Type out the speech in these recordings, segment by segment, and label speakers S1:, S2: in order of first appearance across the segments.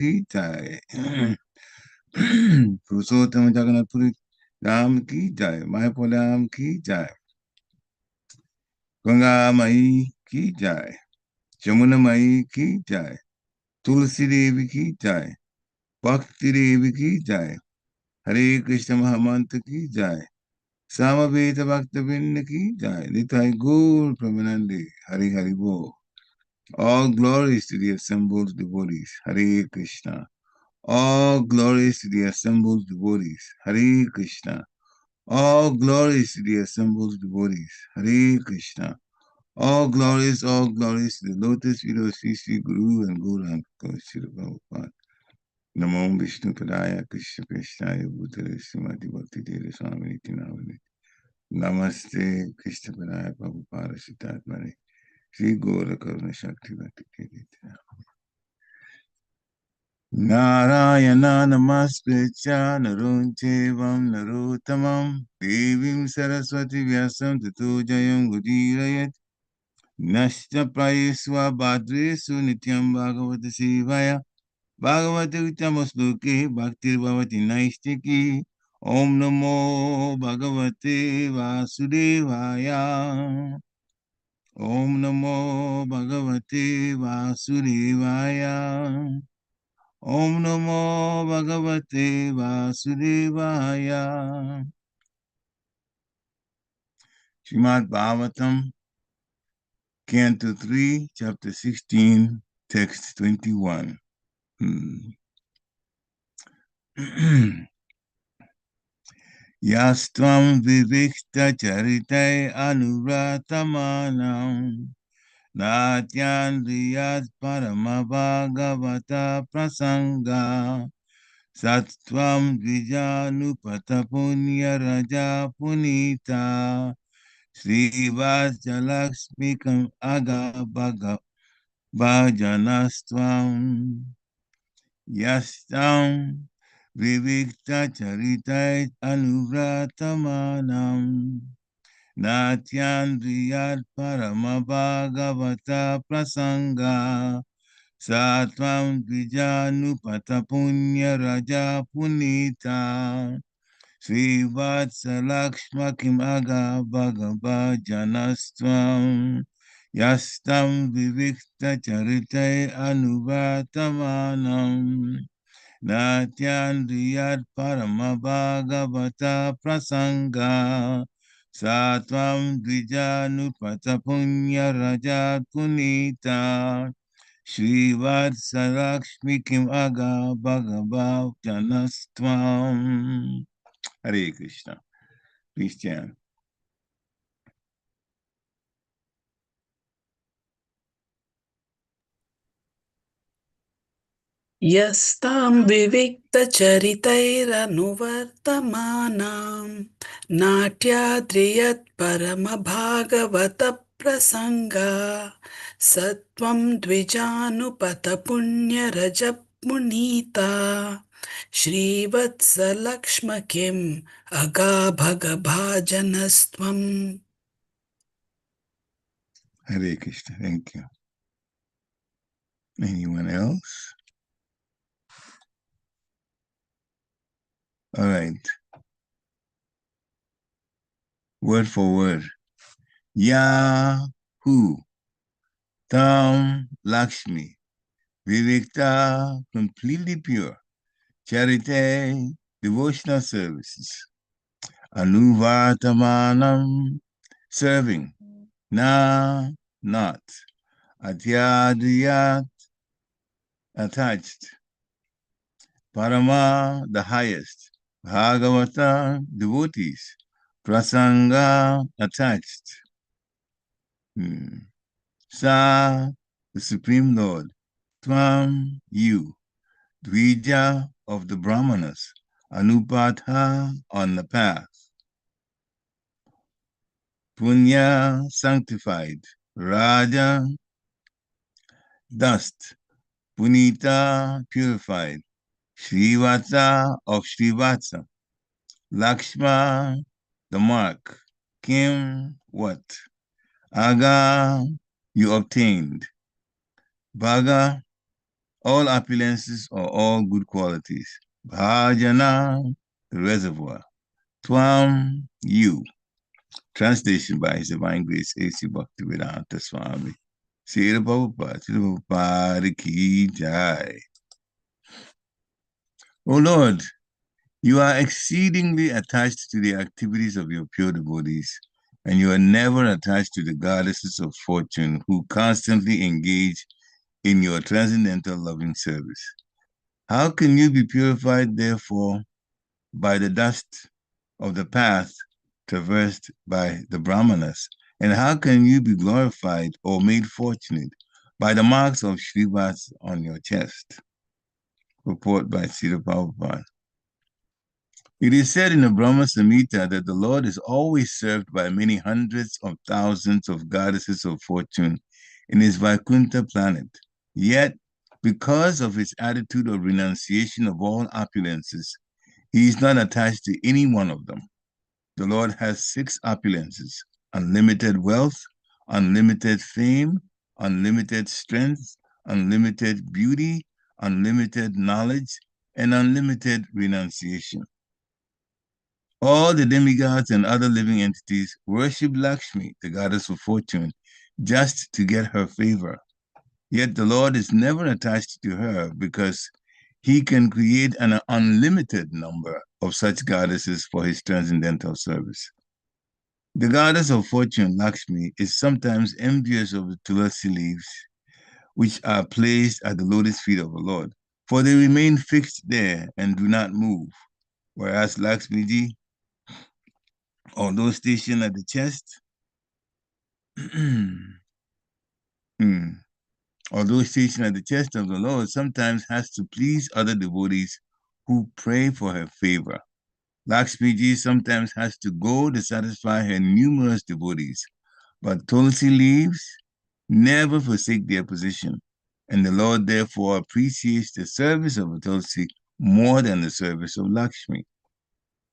S1: की जय। पुरुषोत्तम जगन्नाथपुरी राम की जय। मायापुर राम की जय। गंगा मई की जय। जमुना मई की जय। तुलसी देवी की जय। भक्ति देवी की जय। हरे कृष्ण महामंत्र की जय। सामवेद भक्त बिंद की जय। निताई गौर प्रमानंदे। हरि हरि बोल। All glories to the assembled devotees. Hare Krishna. All glories to the assembled devotees. Hare Krishna. All glories to the assembled devotees. Hare Krishna. All glories to the lotus feet of Sri Sri Guru and Gauranga Sri Prabhupada. Namo Vishnu Padaya Krishna Krishnaya Bhutale Srimati Bhakti Tere Swami Niti Namane. Namaste Krishna Padaya Prabhupada Siddhartmane. Sri Gaura Karuna Shakti Bhakti Tere. Narayana Namaskritya Narunchevam Narottamam Devim Saraswati Vyasam Tato Jayam Gudirayat Nashta Prayeswa Bhadresu Nityam Bhagavata Sivaya Bhagavata Uttamasloke Bhaktir Bhavati Naistiki Om Namo Bhagavate Vasudevaya Om Namo Bhagavate Vasudevaya Om Namo Bhagavate Vasudevaya. Srimad Bhagavatam, Canto 3, Chapter 16, Text 21. Yastvam vivikta charitai anuratamanam natyan riyat paramabhagavata prasanga Sattvam Dvijanupata Punya Raja Punita Srivajalaksmikam Aga Bhaga Bhajanastvam Yastam Vivikta Charitai Anuvratamanam Natyandriyat Paramabhagavata Prasanga Satvam Dvijanupata Punya Raja Punita Srivatsalakshmakim Aga Bhagava Janastvam Yastam Vivikta Charitai Anuvatamanam Natyandriyat Paramabhagavata Prasanga Satvam Dvijanupata Punya Raja Punita Srivatsalakshmi Kim Aga Bhagava Janastvam. Hare Krishna. Please chant.
S2: Yastam viviktacharitairanuvartamanam natyadriyat paramabhagavata prasanga sattvam dvijanupata punya rajapmunita Srivatsalakshmakim agabhagabhajanastvam.
S1: Hare Krishna. Thank you. Anyone else? All right. Word for word. Yahoo. Tam Lakshmi. Vivikta, completely pure. Charity, devotional services. Anuvartamanam, serving. Na, not. Atyadriyat, attached. Parama, the highest. Bhagavata, devotees. Prasanga, attached. Sa, the Supreme Lord. Tvam, you. Dvija, of the Brahmanas. Anupatha, on the path. Punya, sanctified. Raja, dust. Punita, purified. Srivatsa, of Srivatsa. Lakshma, the mark. Kim, what? Aga, you obtained. Bhaga, all opulences or all good qualities. Bhajana, the reservoir. Twam, you. Translation by His Divine Grace A.C. Bhaktivedanta Swami. Srila Prabhupada Ki Jai. O Lord, you are exceedingly attached to the activities of your pure devotees, and you are never attached to the goddesses of fortune who constantly engage in your transcendental loving service. How can you be purified, therefore, by the dust of the path traversed by the Brahmanas? And how can you be glorified or made fortunate by the marks of Shrivas on your chest? Report by Srila Prabhupada. It is said in the Brahma Samhita that the Lord is always served by many hundreds of thousands of goddesses of fortune in his Vaikuntha planet. Yet, because of his attitude of renunciation of all opulences, he is not attached to any one of them. The Lord has 6 opulences: unlimited wealth, unlimited fame, unlimited strength, unlimited beauty, unlimited knowledge, and unlimited renunciation. All the demigods and other living entities worship Lakshmi, the goddess of fortune, just to get her favor. Yet the Lord is never attached to her because he can create an unlimited number of such goddesses for his transcendental service. The goddess of fortune, Lakshmi, is sometimes envious of the tulasi leaves, which are placed at the lotus feet of the Lord, for they remain fixed there and do not move. Whereas Lakshmi ji, although stationed at the chest, although stationed at the chest of the Lord, sometimes has to please other devotees who pray for her favor. Lakshmi ji sometimes has to go to satisfy her numerous devotees, but Tulsi leaves never forsake their position, and the Lord therefore appreciates the service of a Tulsi more than the service of Lakshmi.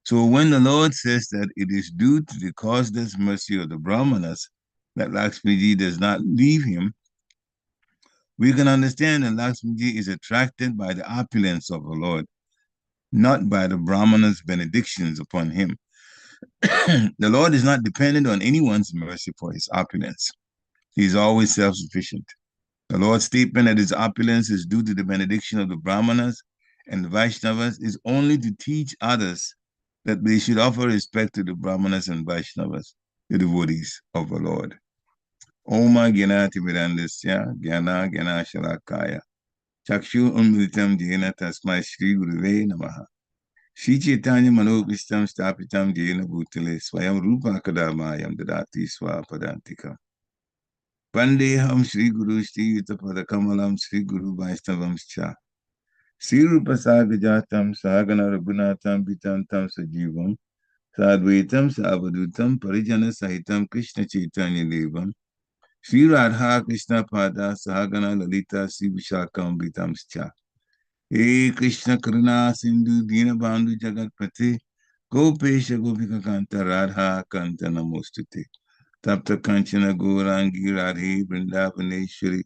S1: So when the Lord says that it is due to the causeless mercy of the Brahmanas that Lakshmi ji does not leave him, we can understand that Lakshmi ji is attracted by the opulence of the Lord, not by the Brahmanas' benedictions upon him. The Lord is not dependent on anyone's mercy for his opulence. He is always self-sufficient. The Lord's statement that his opulence is due to the benediction of the Brahmanas and the Vaishnavas is only to teach others that they should offer respect to the Brahmanas and Vaishnavas, the devotees of the Lord. Oma Gyanati Mirandasya Gyana Gyana Shalakaya Chakshu Unmilitam Jena Tasmai Shri Guruve Namaha. Shri Chaitanya Manovistam Stapitam Jena Bhutale Swayam Rupa Kadamayam Dadati Swapadantikam. Vandeham Shri Guru Shri Yutapada Kamalam Shri Guru Vaishnavam Cha. Sri Rupa Sagajatam Sagana Raghunatham Vitantam Sajivam Sadvaitam Savadutam Parijana Sahitam Krishna Chaitanya Devam Sri Radha Krishna Pada Sahagana Lalita Sri Vishakam Vitamscha. He Krishna Karuna Sindhu Dina Bandhu Jagat Pati Gopesha Gopika Kanta Radha Kanta Namostute. Tapta Kanchana Gourangi Radhe Vrindavaneshwari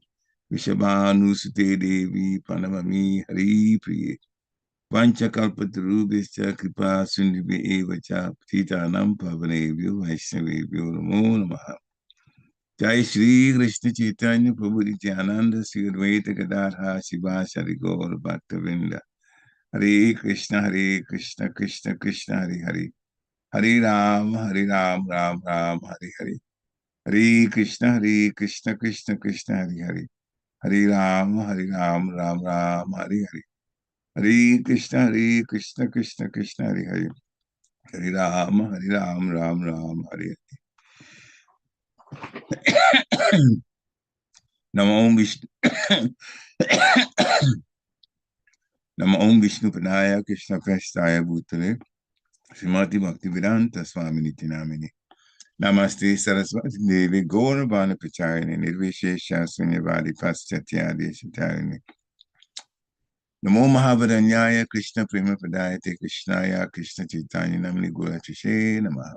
S1: Vishabhanusute Devi Panamami Hari Priye. Vanchakalpatarubhishcha Kripa Sindhubhya Evacha Patitanam Pavanebhyo Vaishnavebhyo Namo Namaha. Jai Shri Krishna Chaitanya Prabhu Nityananda Sri Advaita Gadadha Shivasari Gaur Bhaktavinda. Hare Krishna Krishna Krishna Hare Hare. Hare Ram Ram Ram Hare Hare. Hare Krishna Krishna Krishna Hare Hare. Hare Ram Ram Ram Hare Hare. Hare Krishna Krishna Krishna Hare Hare. Hare Ram Ram Ram Hare Hare. Namo Om Vishnu. Namo Om Vishnu Padaya Krishna Prestaya Bhutale Srimati Bhaktivedanta Swami Niti Namini. Namaste Saraswati Devi Gauravana Pachayani Nirvishesha Sunyavadi Paschatya Deshatarani. Namo Mahavadanyaya Krishna Prema Padayate Krishnaya Krishna Chaitanya Namni Guratishe Namaha.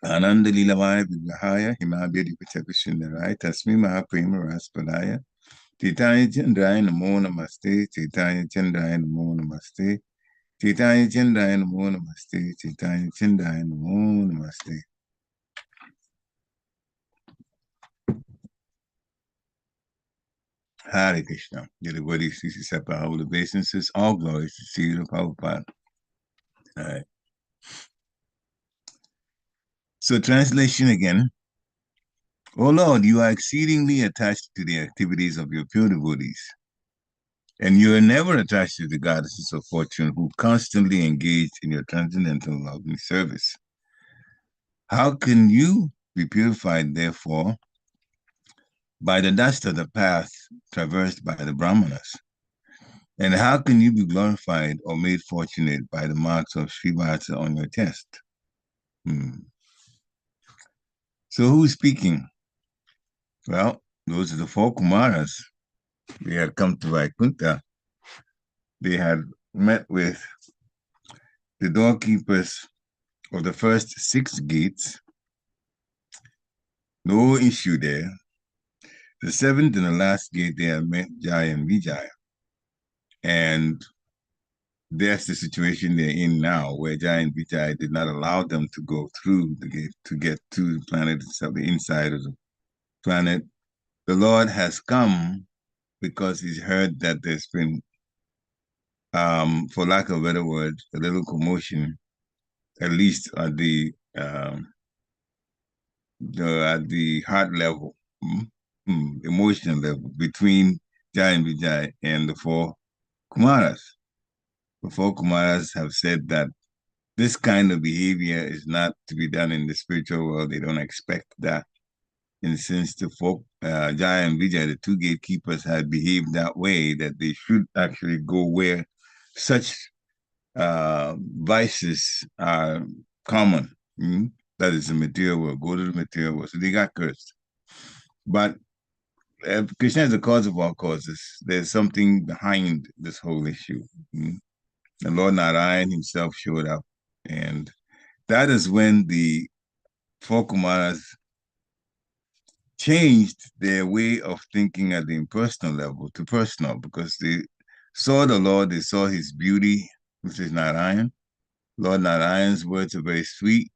S1: Ananda Lilavaya Vigrahaya Himabhyadi Pachaka Sundaraya Tasmi Mahaprema Raspadaya Chaitanya Chandraya Namo Namaste. Chaitanya Chandraya Namo Namaste. Chaitanya Chandraya Namo Namaste. Chaitanya Chandraya Namo Namaste. Hare Krishna. The devotees, CC Sepa, holy obeisances, all glories to see the Prabhupada. All right. So translation again. O Lord, you are exceedingly attached to the activities of your pure devotees, and you are never attached to the goddesses of fortune who constantly engage in your transcendental loving service. How can you be purified, therefore, by the dust of the path traversed by the Brahmanas? And how can you be glorified or made fortunate by the marks of Srivasa on your chest? So who's speaking? Well, those are the four Kumaras. They had come to Vaikuntha. They had met with the doorkeepers of the first 6 gates. No issue there. The 7th and the last gate, they had met Jai and Vijay. And that's the situation they're in now, where Jai and Vijay did not allow them to go through the gate to get to the planet itself, the inside of the planet. The Lord has come because he's heard that there's been, for lack of a better word, a little commotion, at least at the heart level, emotional level between Jai and Vijay and the four Kumaras. The four Kumaras have said that this kind of behavior is not to be done in the spiritual world. They don't expect that. And since the folk, Jaya and Vijay, the 2 gatekeepers, had behaved that way, that they should actually go where such vices are common. That is the material world. Go to the material world. So they got cursed. But Krishna is the cause of all causes. There's something behind this whole issue. The Lord Narayan himself showed up. And that is when the four Kumaras changed their way of thinking at the impersonal level to personal, because they saw the Lord, they saw his beauty, which is Narayan. Lord Narayan's words are very sweet.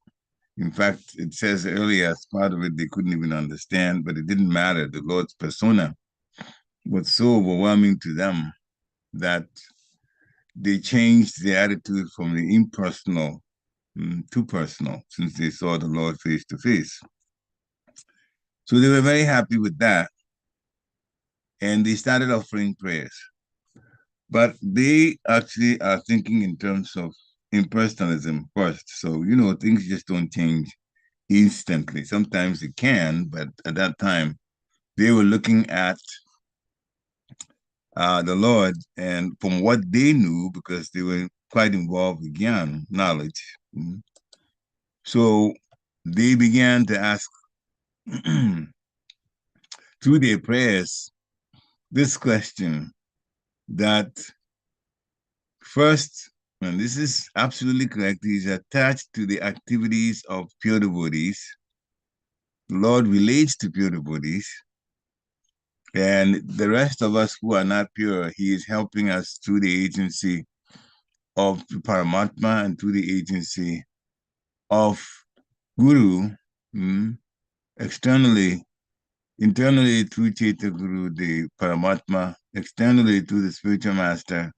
S1: In fact, it says earlier, as part of it, they couldn't even understand, but it didn't matter. The Lord's persona was so overwhelming to them that they changed their attitude from the impersonal to personal, since they saw the Lord face to face. So they were very happy with that. And they started offering prayers. But they actually are thinking in terms of impersonalism first. So, things just don't change instantly. Sometimes it can, but at that time, they were looking at the Lord, and from what they knew, because they were quite involved with Gyan, knowledge. So they began to ask through their prayers this question, that first, and this is absolutely correct, he's attached to the activities of pure devotees. The Lord relates to pure devotees. And the rest of us who are not pure, he is helping us through the agency of Paramatma and through the agency of Guru, externally, internally through Chaitya Guru, the Paramatma, externally through the spiritual master,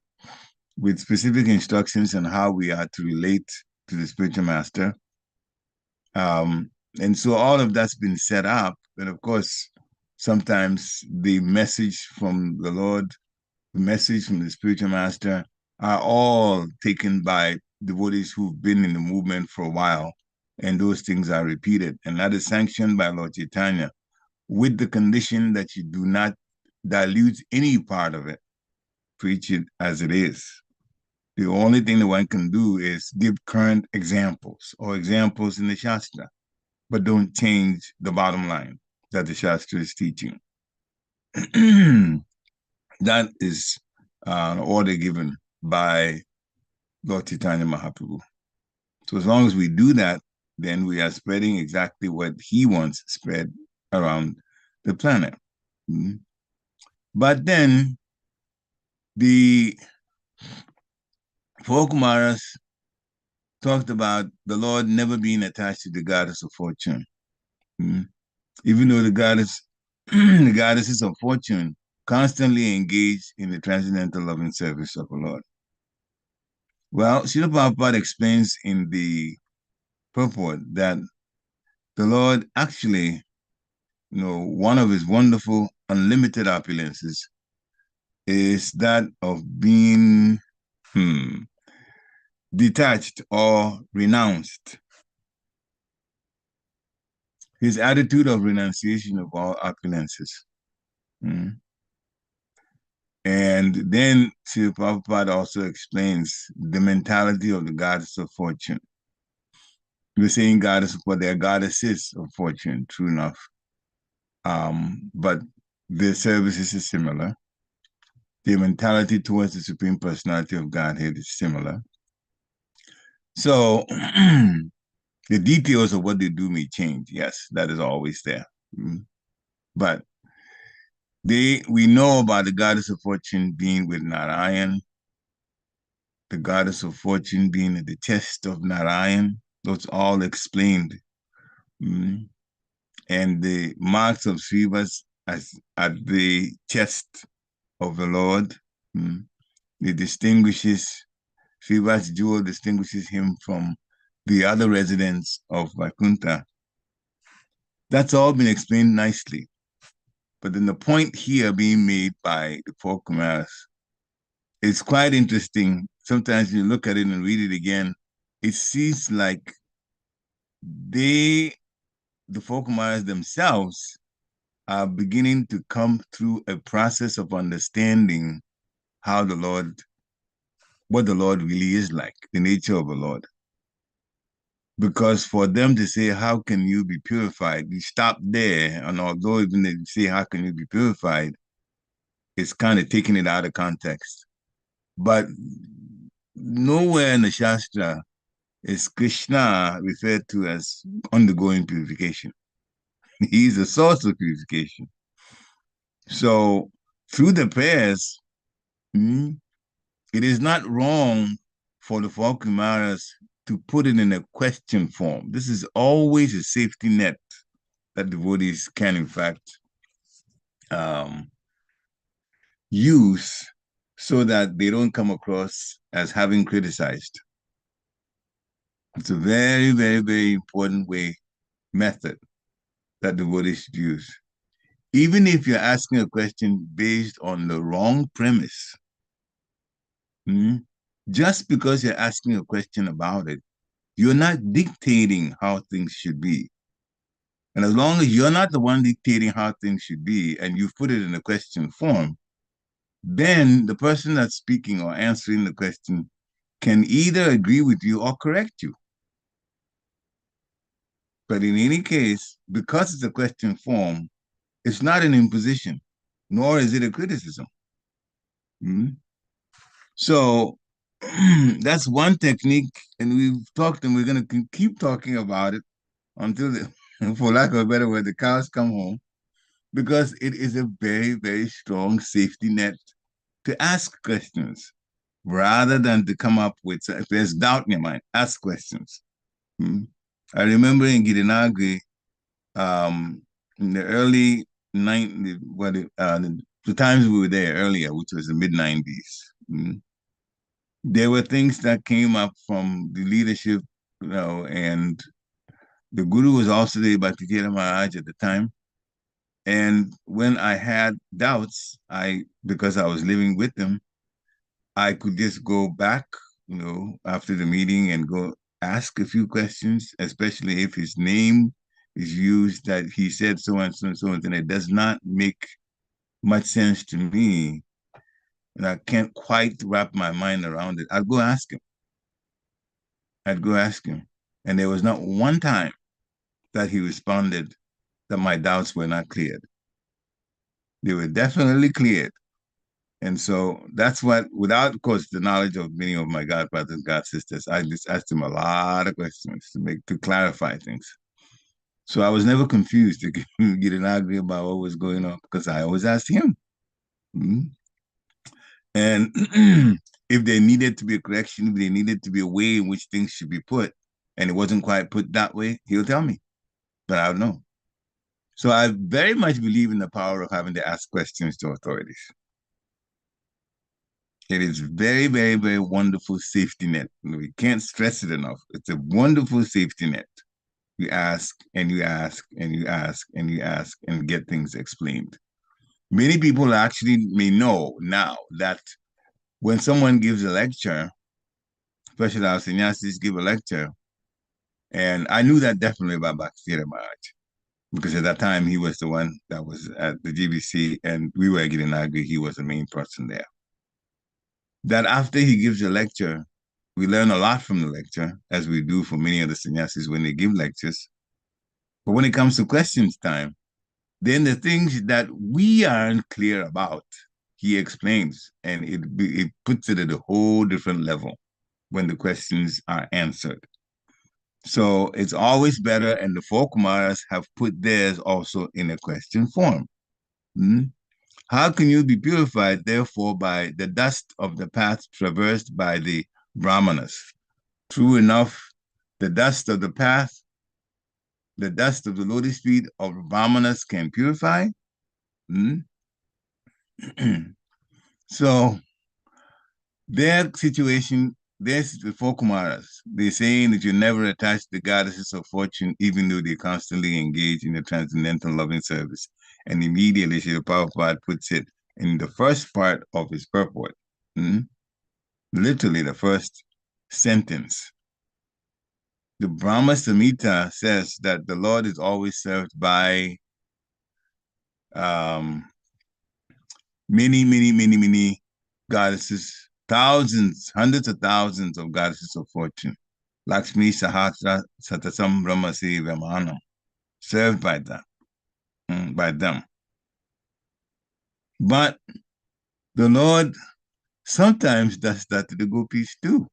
S1: with specific instructions on how we are to relate to the spiritual master. And so all of that's been set up. And of course, sometimes the message from the Lord, the message from the spiritual master are all taken by devotees who've been in the movement for a while. And those things are repeated. And that is sanctioned by Lord Chaitanya, with the condition that you do not dilute any part of it. Preach it as it is. The only thing that one can do is give current examples or examples in the Shastra, but don't change the bottom line that the Shastra is teaching. That is an order given by Lord Chaitanya Mahaprabhu. So as long as we do that, then we are spreading exactly what he wants spread around the planet. But then the four Kumaras talked about the Lord never being attached to the goddess of fortune. Mm. Even though the goddess, the goddesses of fortune constantly engage in the transcendental loving service of the Lord. Well, Srila Prabhupada explains in the purport that the Lord actually, one of his wonderful unlimited opulences is that of being detached or renounced. His attitude of renunciation of all opulences. Mm. And then Srila Prabhupada also explains the mentality of the goddess of fortune. We're saying goddess, but they're goddesses of fortune, true enough. But their services is similar. Their mentality towards the Supreme Personality of Godhead is similar. So the details of what they do may change. Yes, that is always there. But we know about the goddess of fortune being with Narayan, the goddess of fortune being at the chest of Narayan. That's all explained. And the marks of Srivas as at the chest of the Lord. It distinguishes, Srivas jewel distinguishes him from the other residents of Vaikuntha. That's all been explained nicely. But then the point here being made by the four Kumaras, it's quite interesting. Sometimes you look at it and read it again, it seems like the four Kumaras themselves are beginning to come through a process of understanding what the Lord really is like, the nature of the Lord. Because for them to say, how can you be purified? You stop there. And although even they say, how can you be purified? It's kind of taking it out of context. But nowhere in the Shastra is Krishna referred to as undergoing purification. He's the source of purification. So through the prayers, it is not wrong for the four Kumaras to put it in a question form. This is always a safety net that devotees can, in fact, use so that they don't come across as having criticized. It's a very, very, very important method that devotees should use. Even if you're asking a question based on the wrong premise, just because you're asking a question about it, you're not dictating how things should be. And as long as you're not the one dictating how things should be and you put it in a question form, then the person that's speaking or answering the question can either agree with you or correct you. But in any case, because it's a question form, it's not an imposition, nor is it a criticism. So that's one technique, and we've talked and we're going to keep talking about it until, for lack of a better word, the cows come home, because it is a very, very strong safety net to ask questions rather than to come up with, if there's doubt in your mind, ask questions. I remember in Girinagri, in the early 90s, the times we were there earlier, which was the mid 90s, there were things that came up from the leadership, and the Guru was also there, Bhakti Maharaj at the time. And when I had doubts, because I was living with them, I could just go back, after the meeting and go ask a few questions, especially if his name is used that he said so and so and so, and it does not make much sense to me, and I can't quite wrap my mind around it. I'd go ask him. And there was not one time that he responded that my doubts were not cleared. They were definitely cleared. And so that's what, without, of course, the knowledge of many of my godbrothers and god sisters, I just asked him a lot of questions to clarify things. So I was never confused to get an argument about what was going on because I always asked him. Mm. And if there needed to be a correction, if there needed to be a way in which things should be put, and it wasn't quite put that way, he'll tell me, but I don't know. So I very much believe in the power of having to ask questions to authorities. It is very, very, very wonderful safety net. We can't stress it enough. It's a wonderful safety net. You ask and you ask and you ask and you ask and get things explained. Many people actually may know now that when someone gives a lecture, especially our sannyasis give a lecture, and I knew that definitely about Bhakti Maharaj, because at that time he was the one that was at the GBC and we were getting angry. He was the main person there. That after he gives a lecture, we learn a lot from the lecture, as we do for many of the sannyasis when they give lectures. But when it comes to questions time, then the things that we aren't clear about, he explains, and it puts it at a whole different level when the questions are answered. So it's always better, and the four Kumaras have put theirs also in a question form. Hmm? How can you be purified, therefore, by the dust of the path traversed by the Brahmanas? True enough, the dust of the path, the dust of the lotus feet of Brahmanas can purify. Hmm? So their situation, there's the four Kumaras. They're saying that you're never attached to the goddesses of fortune, even though they constantly engage in the transcendental loving service. And immediately, Srila Prabhupada puts it in the first part of his purport. Hmm? Literally, the first sentence. The Brahma Samhita says that the Lord is always served by um, many goddesses, thousands, hundreds of thousands of goddesses of fortune. Lakshmi Sahasra Satasam Brahma Vamana, served by them, by them. But the Lord sometimes does that to the gopis too.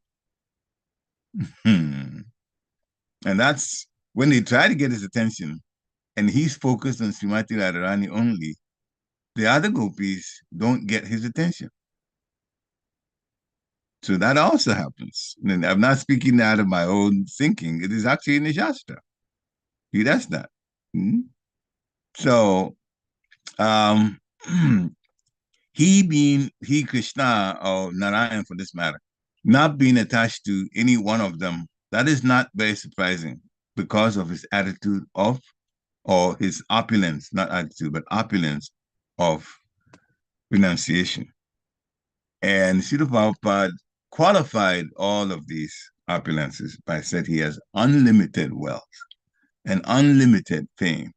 S1: And that's when they try to get his attention and he's focused on Srimati Radharani only, the other gopis don't get his attention. So that also happens. And I'm not speaking out of my own thinking. It is actually in the Shastra. He does that. Hmm? So um, he Krishna or Narayan for this matter, not being attached to any one of them, that is not very surprising because of his attitude of, or his opulence, not attitude, but opulence of renunciation. And Srila Prabhupada qualified all of these opulences by saying he has unlimited wealth and unlimited fame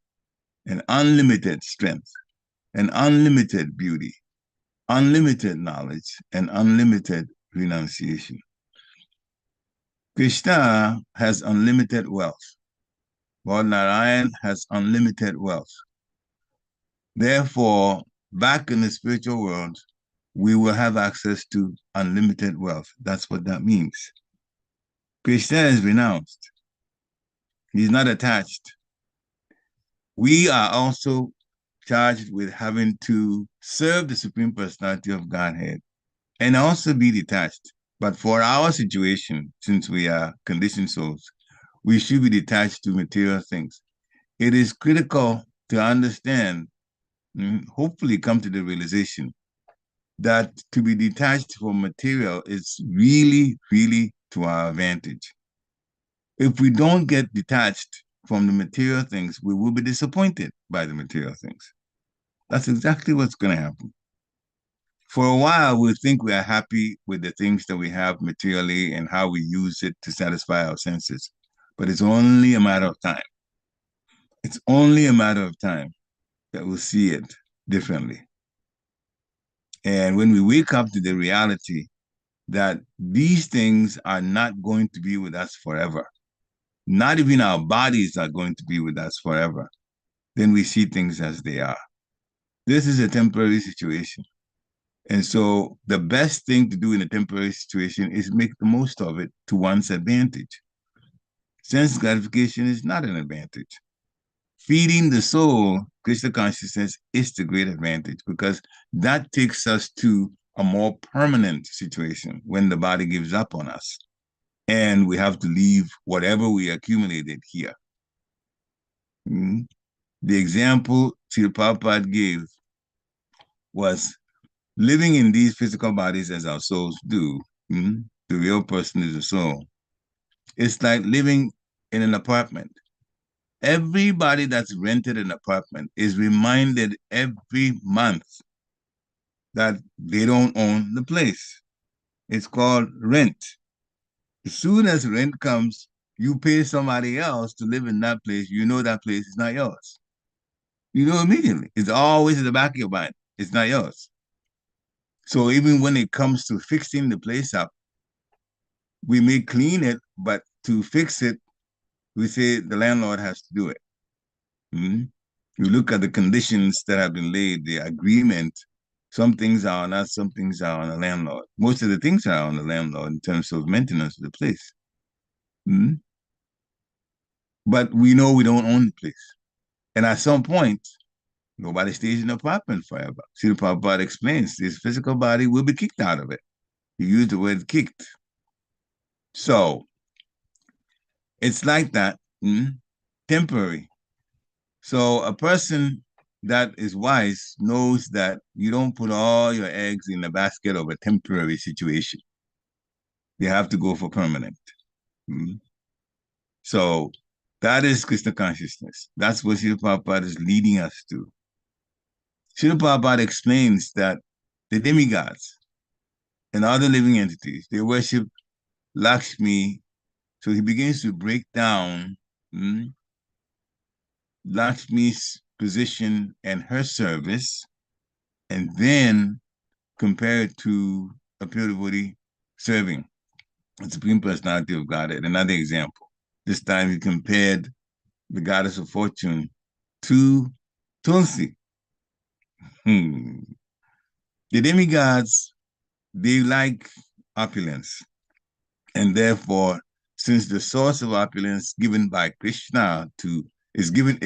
S1: and unlimited strength and unlimited beauty, unlimited knowledge, and unlimited renunciation. Krishna has unlimited wealth, while Narayan has unlimited wealth. Therefore, back in the spiritual world, we will have access to unlimited wealth. That's what that means. Krishna is renounced. He's not attached. We are also charged with having to serve the Supreme Personality of Godhead and also be detached. But for our situation, since we are conditioned souls, we should be detached to material things. It is critical to understand, hopefully come to the realization that to be detached from material is really, really to our advantage. If we don't get detached from the material things, we will be disappointed by the material things. That's exactly what's going to happen. For a while, we think we are happy with the things that we have materially and how we use it to satisfy our senses. But it's only a matter of time. It's only a matter of time that we'll see it differently. And when we wake up to the reality that these things are not going to be with us forever, not even our bodies are going to be with us forever, then we see things as they are. This is a temporary situation. And so the best thing to do in a temporary situation is make the most of it to one's advantage. Sense gratification is not an advantage. feeding the soul, Krishna consciousness is the great advantage because that takes us to a more permanent situation when the body gives up on us and we have to leave whatever we accumulated here. Mm. The example Srila Prabhupada gave was living in these physical bodies as our souls do. Mm. The real person is the soul. It's like living in an apartment. Everybody that's rented an apartment is reminded every month that they don't own the place. It's called rent. As soon as rent comes, you pay somebody else to live in that place. You know that place is not yours. You know immediately. It's always in the back of your mind. It's not yours. So even when it comes to fixing the place up, we may clean it, but to fix it, we say the landlord has to do it. Mm-hmm. You look at the conditions that have been laid, the agreement. Some things are on us, some things are on the landlord. Most of the things are on the landlord in terms of maintenance of the place. Mm-hmm. But we know we don't own the place. And at some point, nobody stays in the apartment forever. See, the Prabhupada explains this physical body will be kicked out of it. He used the word kicked. So it's like that, temporary. So a person that is wise knows that you don't put all your eggs in the basket of a temporary situation. You have to go for permanent. Mm. So that is Krishna consciousness. That's what Srila Prabhupada is leading us to. Srila Prabhupada explains that the demigods and other living entities, they worship Lakshmi. So he begins to break down Lakshmi's position and her service, and then compare it to a pure devotee serving the Supreme Personality of Godhead. Another example. This time he compared the goddess of fortune to Tulsi. The demigods, they like opulence. And therefore, since the source of opulence given by Krishna is given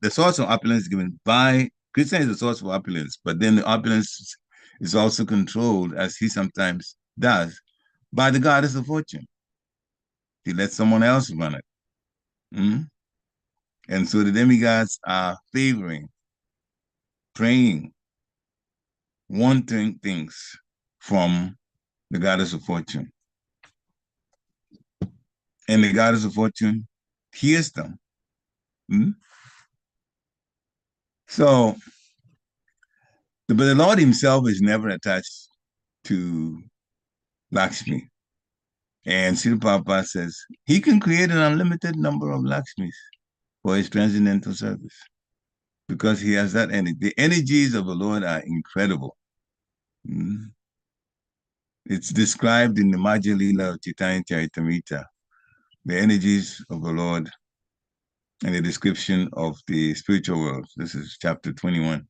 S1: the source of opulence is given by Krishna is the source of opulence, but then the opulence is also controlled, as he sometimes does, by the goddess of fortune. He lets someone else run it. Mm? And so the demigods are favoring, praying, wanting things from the goddess of fortune. And the goddess of fortune hears them. Mm? So, but the Lord himself is never attached to Lakshmi. And Srila Prabhupada says he can create an unlimited number of Lakshmis for his transcendental service because he has that energy. The energies of the Lord are incredible. Mm. It's described in the Madhya Lila of Chaitanya Charitamrita, the energies of the Lord and the description of the spiritual world. This is chapter 21.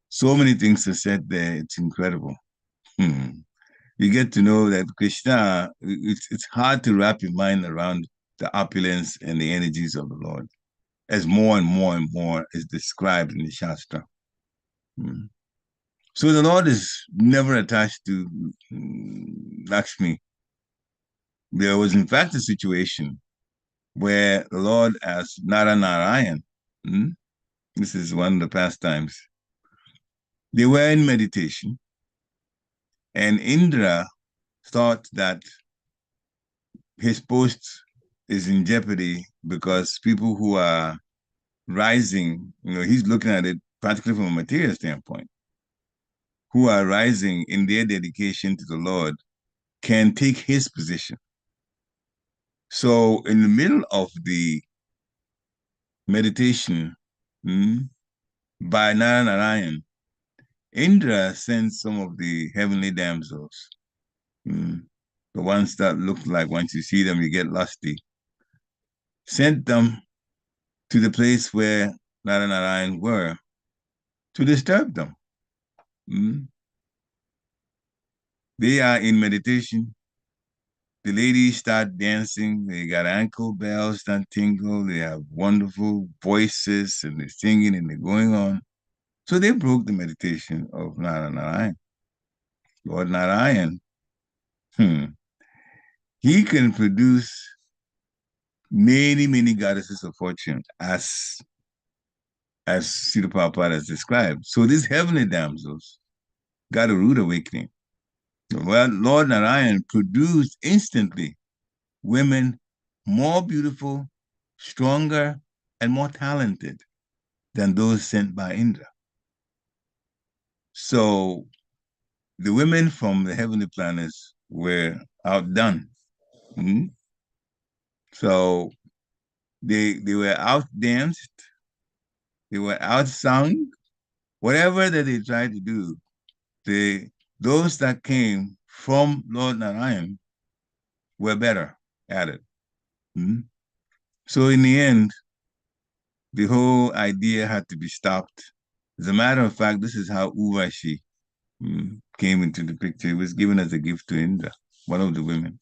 S1: So many things are said there. It's incredible. You get to know that Krishna, it's hard to wrap your mind around the opulence and the energies of the Lord as more and more and more is described in the Shastra. So the Lord is never attached to Lakshmi. There was, in fact, a situation where the Lord asked Narayan, this is one of the pastimes, they were in meditation, and Indra thought that his post is in jeopardy because people who are rising, he's looking at it practically from a material standpoint, who are rising in their dedication to the Lord can take his position. So in the middle of the meditation by Narayan, Indra sent some of the heavenly damsels, the ones that look like once you see them, you get lusty, sent them to the place where Narayan were to disturb them. They are in meditation. the ladies start dancing. They got ankle bells that tingle. They have wonderful voices and they're singing and they're going on. So they broke the meditation of Narayan. Lord Narayan, he can produce many, many goddesses of fortune as Srila Prabhupada has described. So these heavenly damsels got a rude awakening. Well, Lord Narayan produced instantly women more beautiful, stronger, and more talented than those sent by Indra. So the women from the heavenly planets were outdone. Mhm. So they were outdanced, they were outsung, whatever that they tried to do, they those that came from Lord Narayan were better at it. Mhm. So in the end, the whole idea had to be stopped. As a matter of fact, this is how Urvashi came into the picture. It was given as a gift to Indra, one of the women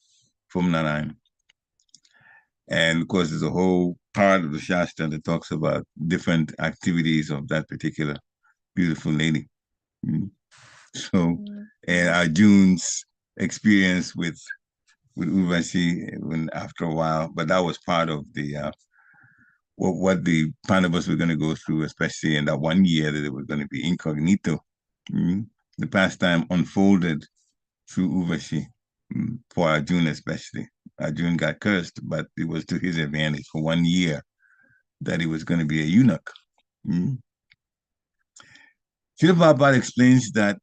S1: from Narayan. And of course, there's a whole part of the Shastra that talks about different activities of that particular beautiful lady. Mm. So, and Arjun's experience with Urvashi when after a while, but that was part of the what the Pandavas were going to go through, especially in that 1 year that they were going to be incognito. Mm. The pastime unfolded through Urvashi for Arjun especially. Arjun got cursed, but it was to his advantage for 1 year that he was going to be a eunuch. Mm. Srila Prabhupada explains that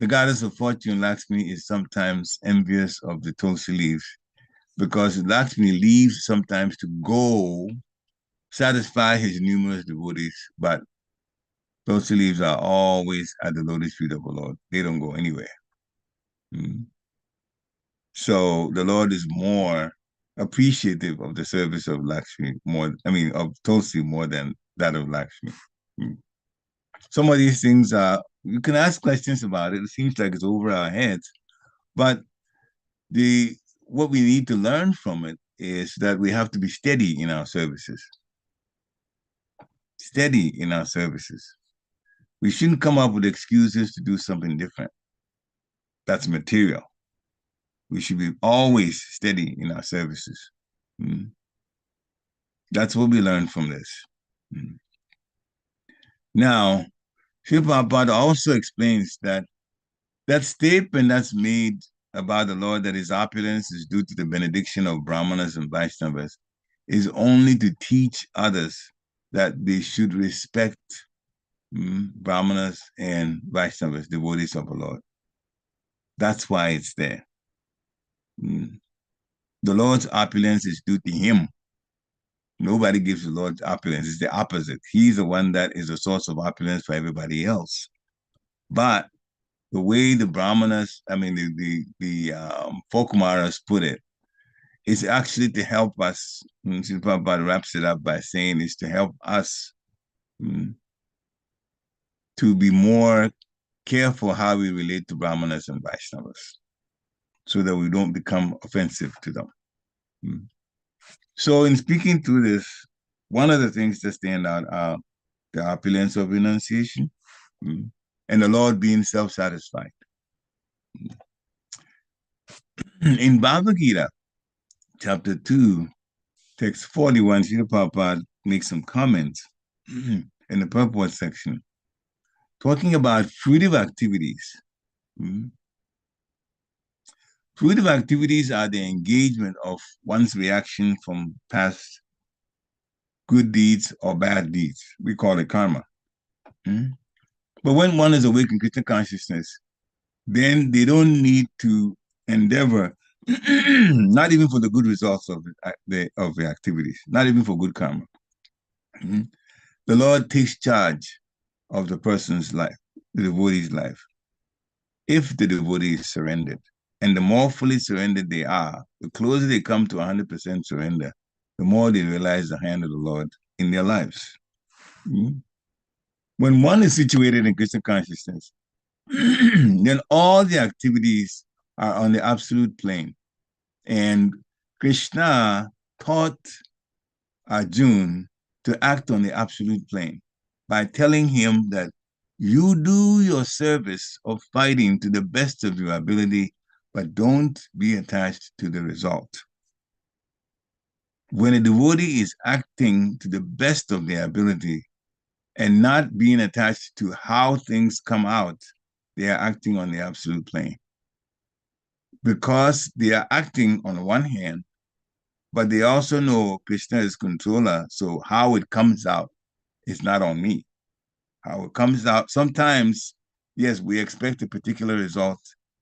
S1: the goddess of fortune, Lakshmi, is sometimes envious of the Tulsi leaves because Lakshmi leaves sometimes to go satisfy his numerous devotees, but Tulsi leaves are always at the lotus feet of the Lord. They don't go anywhere. Mm. So the Lord is more appreciative of the service of Lakshmi, of Tulsi more than that of Lakshmi. Mm. Some of these things are, you can ask questions about it. It seems like it's over our heads, but the what we need to learn from it is that we have to be steady in our services. Steady in our services. We shouldn't come up with excuses to do something different. That's material. We should be always steady in our services. Mm. That's what we learn from this. Mm. Now, Srila Prabhupada also explains that that statement that's made about the Lord that his opulence is due to the benediction of Brahmanas and Vaishnavas is only to teach others that they should respect Brahmanas and Vaishnavas, devotees of the Lord. That's why it's there. Mm. The Lord's opulence is due to him. Nobody gives the Lord opulence. It's the opposite. He's the one that is a source of opulence for everybody else. But the way the Brahmanas, the Folkumaras put it, is actually to help us. Prabhupada wraps it up by saying it's to help us to be more careful how we relate to Brahmanas and Vaishnavas so that we don't become offensive to them. So in speaking through this, one of the things that stand out are the opulence of renunciation and the Lord being self-satisfied. In Bhagavad Gita, chapter 2, text 41, Srila Prabhupada makes some comments in the purport section talking about fruitive activities. Fruitive activities are the engagement of one's reaction from past good deeds or bad deeds. We call it karma. But when one is awake in Krishna consciousness, then they don't need to endeavor, not even for the good results of the activities, not even for good karma. The Lord takes charge of the person's life, the devotee's life, if the devotee is surrendered. And the more fully surrendered they are, the closer they come to 100% surrender, the more they realize the hand of the Lord in their lives. When one is situated in Krishna consciousness, then all the activities are on the absolute plane. And Krishna taught Arjuna to act on the absolute plane by telling him that you do your service of fighting to the best of your ability, but don't be attached to the result. When a devotee is acting to the best of their ability and not being attached to how things come out, they are acting on the absolute plane. Because they are acting on one hand, but they also know Krishna is controller. So how it comes out is not on me. How it comes out, sometimes, yes, we expect a particular result,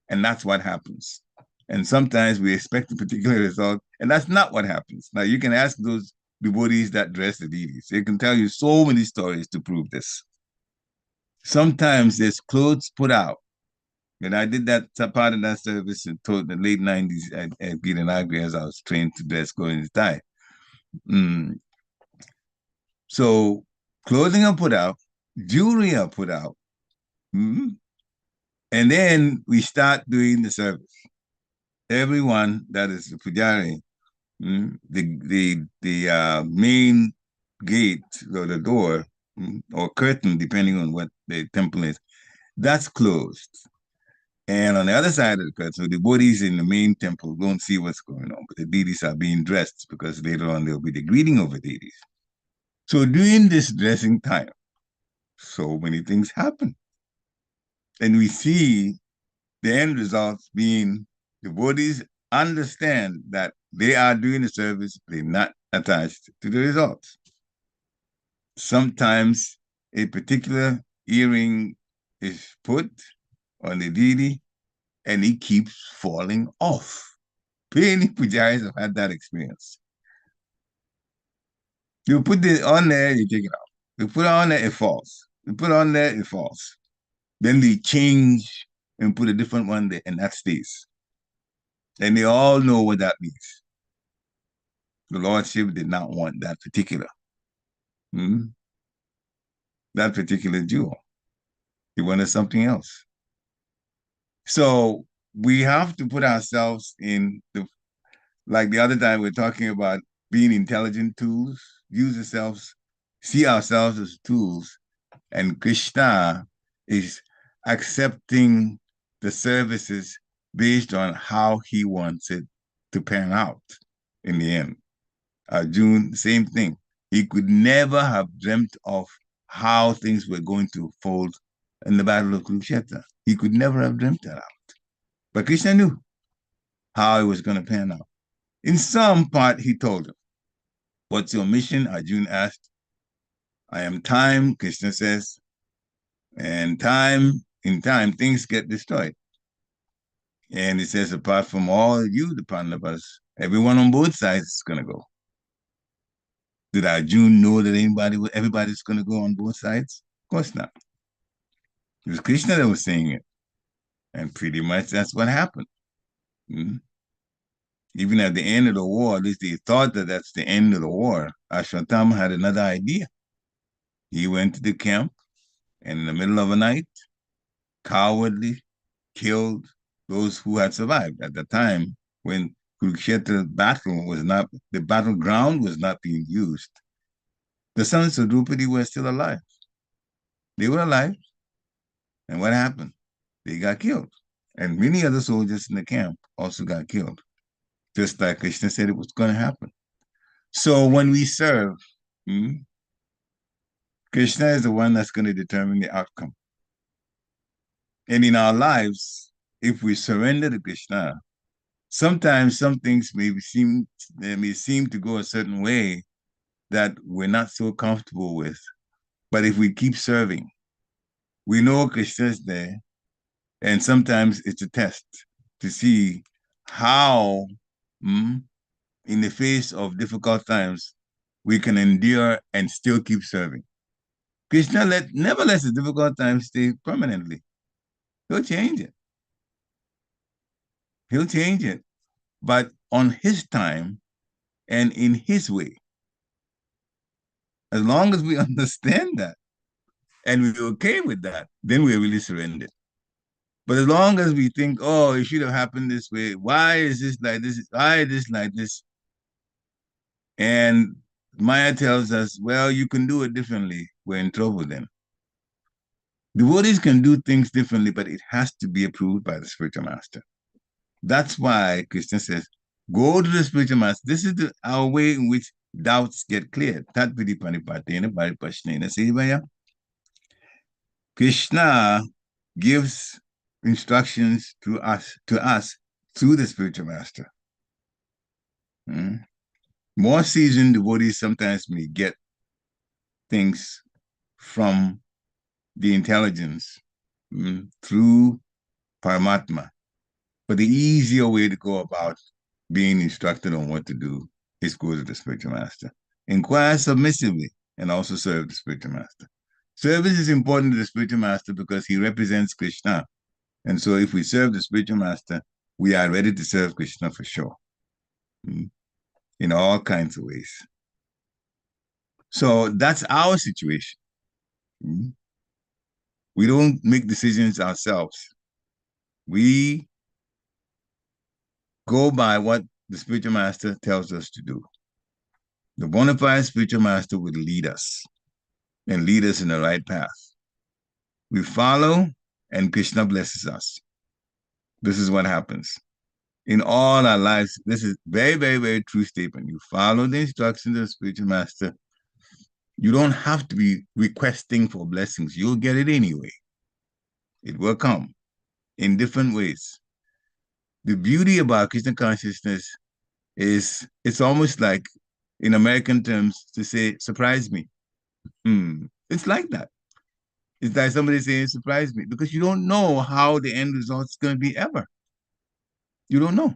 S1: and that's what happens. And sometimes we expect a particular result, and that's not what happens. Now, you can ask those devotees that dress the deities. They can tell you so many stories to prove this. Sometimes there's clothes put out. And I did that part of that service in the late 90s at Gitanagri as I was trained to dress going to tie. Mm. So clothing are put out, jewelry are put out. Mm. And then we start doing the service. Everyone that is the pujari, the main gate or the door or curtain, depending on what the temple is, that's closed. And on the other side of the curtain, so the devotees in the main temple don't see what's going on, but the deities are being dressed because later on there'll be the greeting of the deities. So during this dressing time, so many things happen. And we see the end results being devotees understand that they are doing the service, they're not attached to the results. Sometimes a particular earring is put on the deity and it keeps falling off. Many pujaris have had that experience. You put it on there, you take it out. You put it on there, it falls. You put it on there, it falls. Then they change and put a different one there, and that stays. And they all know what that means. The Lord Shiva did not want that particular, that particular jewel. He wanted something else. So we have to put ourselves in the, like the other time we are talking about being intelligent tools, use ourselves, see ourselves as tools. And Krishna is accepting the services based on how he wants it to pan out in the end. Arjuna, same thing. He could never have dreamt of how things were going to fold in the Battle of Kurukshetra. He could never have dreamt that out. But Krishna knew how it was going to pan out. In some part, he told him, "What's your mission?" Arjuna asked. "I am time," Krishna says, "and in time, things get destroyed." And he says, apart from all you, the Pandavas, everyone on both sides is going to go. Did Arjuna know that everybody's going to go on both sides? Of course not. It was Krishna that was saying it. And pretty much that's what happened. Mm-hmm. Even at the end of the war, at least they thought that that's the end of the war. Ashwatthama had another idea. He went to the camp and in the middle of the night, cowardly killed those who had survived. At the time when Kurukshetra battle was not, the battleground was not being used, the sons of Drupadi were still alive. They were alive. And what happened? They got killed. And many other soldiers in the camp also got killed, just like Krishna said it was going to happen. So when we serve, Krishna is the one that's going to determine the outcome. And in our lives, if we surrender to Krishna, sometimes some things may seem to go a certain way that we're not so comfortable with. But if we keep serving, we know Krishna's there, and sometimes it's a test to see how, in the face of difficult times, we can endure and still keep serving. Krishna never lets the difficult times stay permanently. He'll change it. He'll change it, but on his time and in his way. As long as we understand that and we're okay with that, then we're really surrendered. But as long as we think, oh, it should have happened this way, why is this like this? Why is this like this? And Maya tells us, well, you can do it differently. We're in trouble then. Devotees can do things differently, but it has to be approved by the spiritual master. That's why Krishna says, go to the spiritual master. This is our way in which doubts get cleared. Tat vidi panipatena paripashnena sevaya. Krishna gives instructions to us through the spiritual master. More seasoned devotees sometimes may get things from the intelligence through Paramatma. But the easier way to go about being instructed on what to do is go to the spiritual master. Inquire submissively and also serve the spiritual master. Service is important to the spiritual master because he represents Krishna. And so if we serve the spiritual master, we are ready to serve Krishna for sure. In all kinds of ways. So that's our situation. We don't make decisions ourselves. We go by what the spiritual master tells us to do. The bona fide spiritual master will lead us and lead us in the right path. We follow and Krishna blesses us. This is what happens. In all our lives, this is very, very, very true statement. You follow the instructions of the spiritual master. You don't have to be requesting for blessings. You'll get it anyway. It will come in different ways. The beauty about Krishna consciousness is it's almost like, in American terms, to say, surprise me. It's like that. It's like somebody saying, surprise me, because you don't know how the end result is going to be ever. You don't know.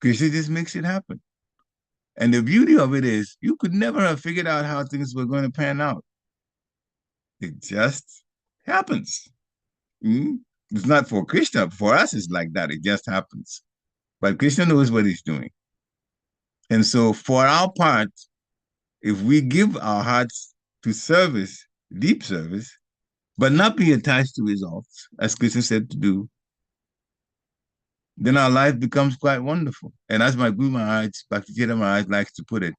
S1: Krishna just makes it happen. And the beauty of it is you could never have figured out how things were going to pan out. It just happens. It's not for Krishna. For us, it's like that. It just happens. But Krishna knows what he's doing. And so for our part, if we give our hearts to service, deep service, but not be attached to results, as Krishna said to do, then our life becomes quite wonderful. And as my Guru Maharaj, Bhakti Maharaj likes to put it,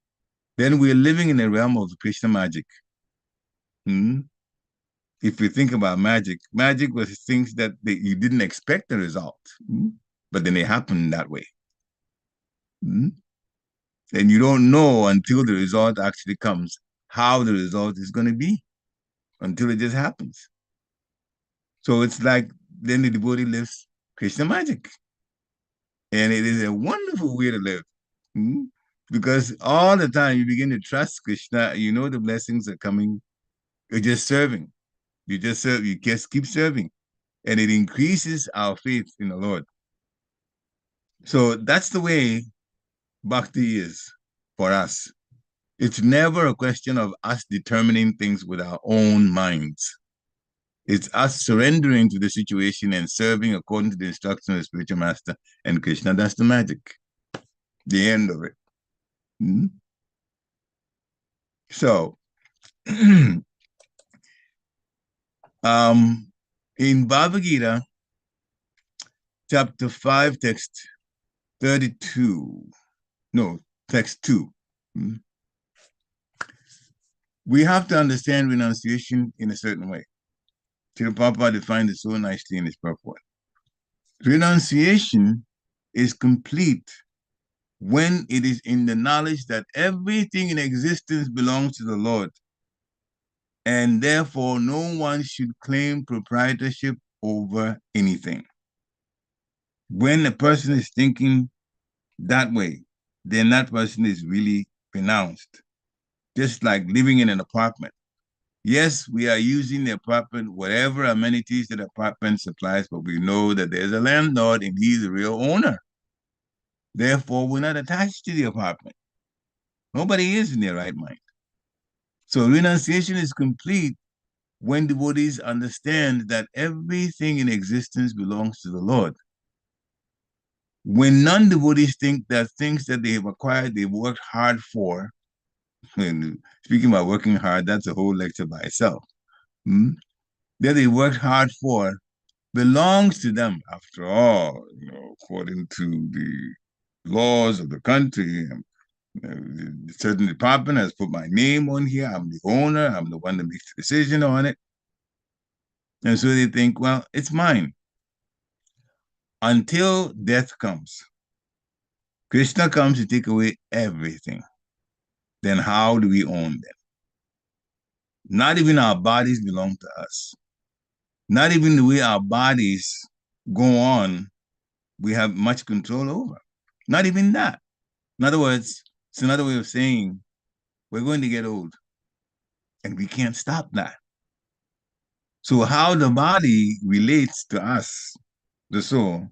S1: then we're living in the realm of Krishna magic. If you think about magic, magic was things that you didn't expect the result, but then they happen that way. And you don't know until the result actually comes how the result is going to be, until it just happens. So it's like then the devotee lives Krishna magic. And it is a wonderful way to live. Because all the time you begin to trust Krishna, you know the blessings are coming. You're just serving. You just serve, you just keep serving. And it increases our faith in the Lord. So that's the way bhakti is for us. It's never a question of us determining things with our own minds. It's us surrendering to the situation and serving according to the instruction of the spiritual master and Krishna. That's the magic, the end of it. So, in Bhagavad Gita, chapter 5, text 32, no, text 2, we have to understand renunciation in a certain way. Srila Prabhupada defined it so nicely in his purport. Renunciation is complete when it is in the knowledge that everything in existence belongs to the Lord, and therefore no one should claim proprietorship over anything. When a person is thinking that way, then that person is really renounced. Just like living in an apartment. Yes, we are using the apartment, whatever amenities that apartment supplies, but we know that there's a landlord and he's the real owner. Therefore, we're not attached to the apartment. Nobody is in their right mind. So renunciation is complete when devotees understand that everything in existence belongs to the Lord. When non-devotees think that things that they have acquired, they've worked hard for, and speaking about working hard, that's a whole lecture by itself, that they worked hard for, belongs to them after all, according to the laws of the country. The certain department has put my name on here. I'm the owner. I'm the one that makes the decision on it. And so they think, well, it's mine until death comes. Krishna comes to take away everything. Then how do we own them? Not even our bodies belong to us. Not even the way our bodies go on, we have much control over. Not even that. In other words, it's another way of saying we're going to get old and we can't stop that. So, how the body relates to us, the soul,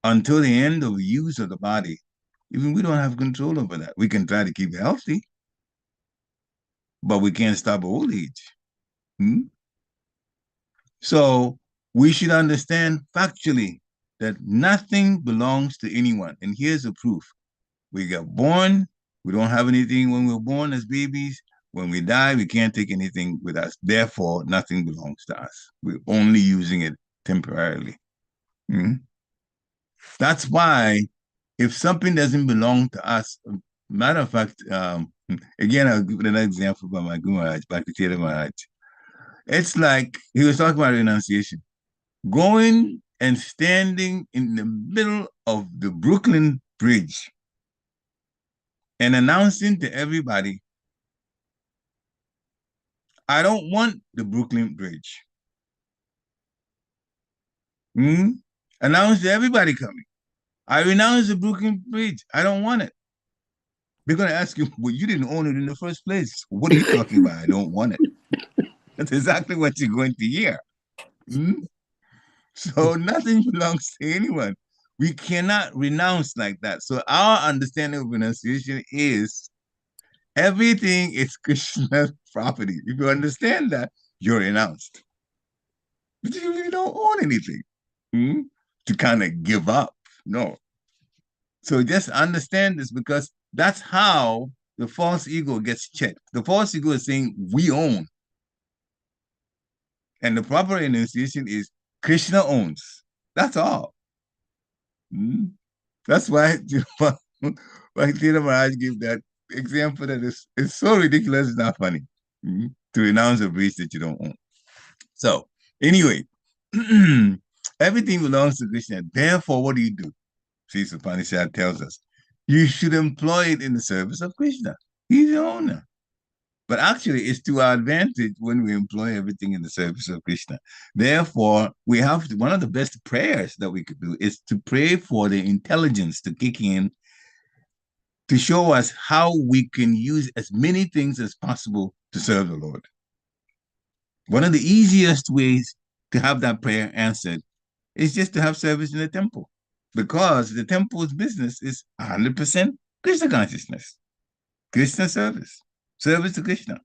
S1: until the end of the use of the body, even we don't have control over that. We can try to keep it healthy, but we can't stop old age. Hmm? So, we should understand factually that nothing belongs to anyone. And here's the proof. We got born, we don't have anything when we're born as babies. When we die, we can't take anything with us. Therefore, nothing belongs to us. We're only using it temporarily. Hmm? That's why if something doesn't belong to us, matter of fact, again, I'll give another example by my Guru Maharaj, Bhakti Maharaj. It's like he was talking about renunciation. Going and standing in the middle of the Brooklyn Bridge and announcing to everybody, I don't want the Brooklyn Bridge. Hmm? Announce to everybody coming. I renounce the Brooklyn Bridge. I don't want it. They're going to ask you, well, you didn't own it in the first place. What are you talking about? I don't want it. That's exactly what you're going to hear. Hmm? So nothing belongs to anyone. We cannot renounce like that. So our understanding of renunciation is everything is Krishna's property. If you understand that, you're renounced. But you really don't own anything to kind of give up. No. So just understand this because that's how the false ego gets checked. The false ego is saying we own. And the proper renunciation is Krishna owns. That's all. Mm. That's why Tina Maharaj gave that example that is so ridiculous, it's not funny. To renounce a breach that you don't own. So, anyway, everything belongs to Krishna. Therefore, what do you do? See, Upanishad tells us you should employ it in the service of Krishna. He's the owner. But actually, it's to our advantage when we employ everything in the service of Krishna. Therefore, we have to, one of the best prayers that we could do is to pray for the intelligence to kick in to show us how we can use as many things as possible to serve the Lord. One of the easiest ways to have that prayer answered is just to have service in the temple because the temple's business is 100% Krishna consciousness, Krishna service, service to Krishna.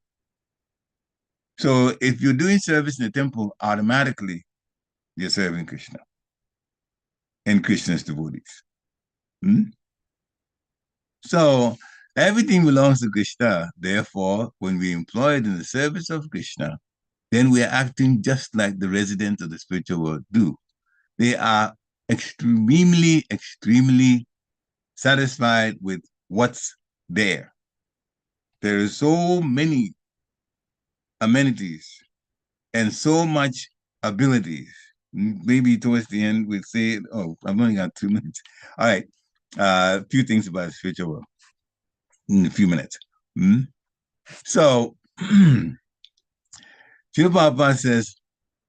S1: So if you're doing service in the temple, automatically you're serving Krishna and Krishna's devotees. Hmm? So everything belongs to Krishna. Therefore, when we employ it in the service of Krishna, then we are acting just like the residents of the spiritual world do. They are extremely, extremely satisfied with what's there. There are so many amenities and so much abilities. Maybe towards the end we'll say, oh, I've only got 2 minutes. All right. A few things about the spiritual world in a few minutes. So, Srila Prabhupada says,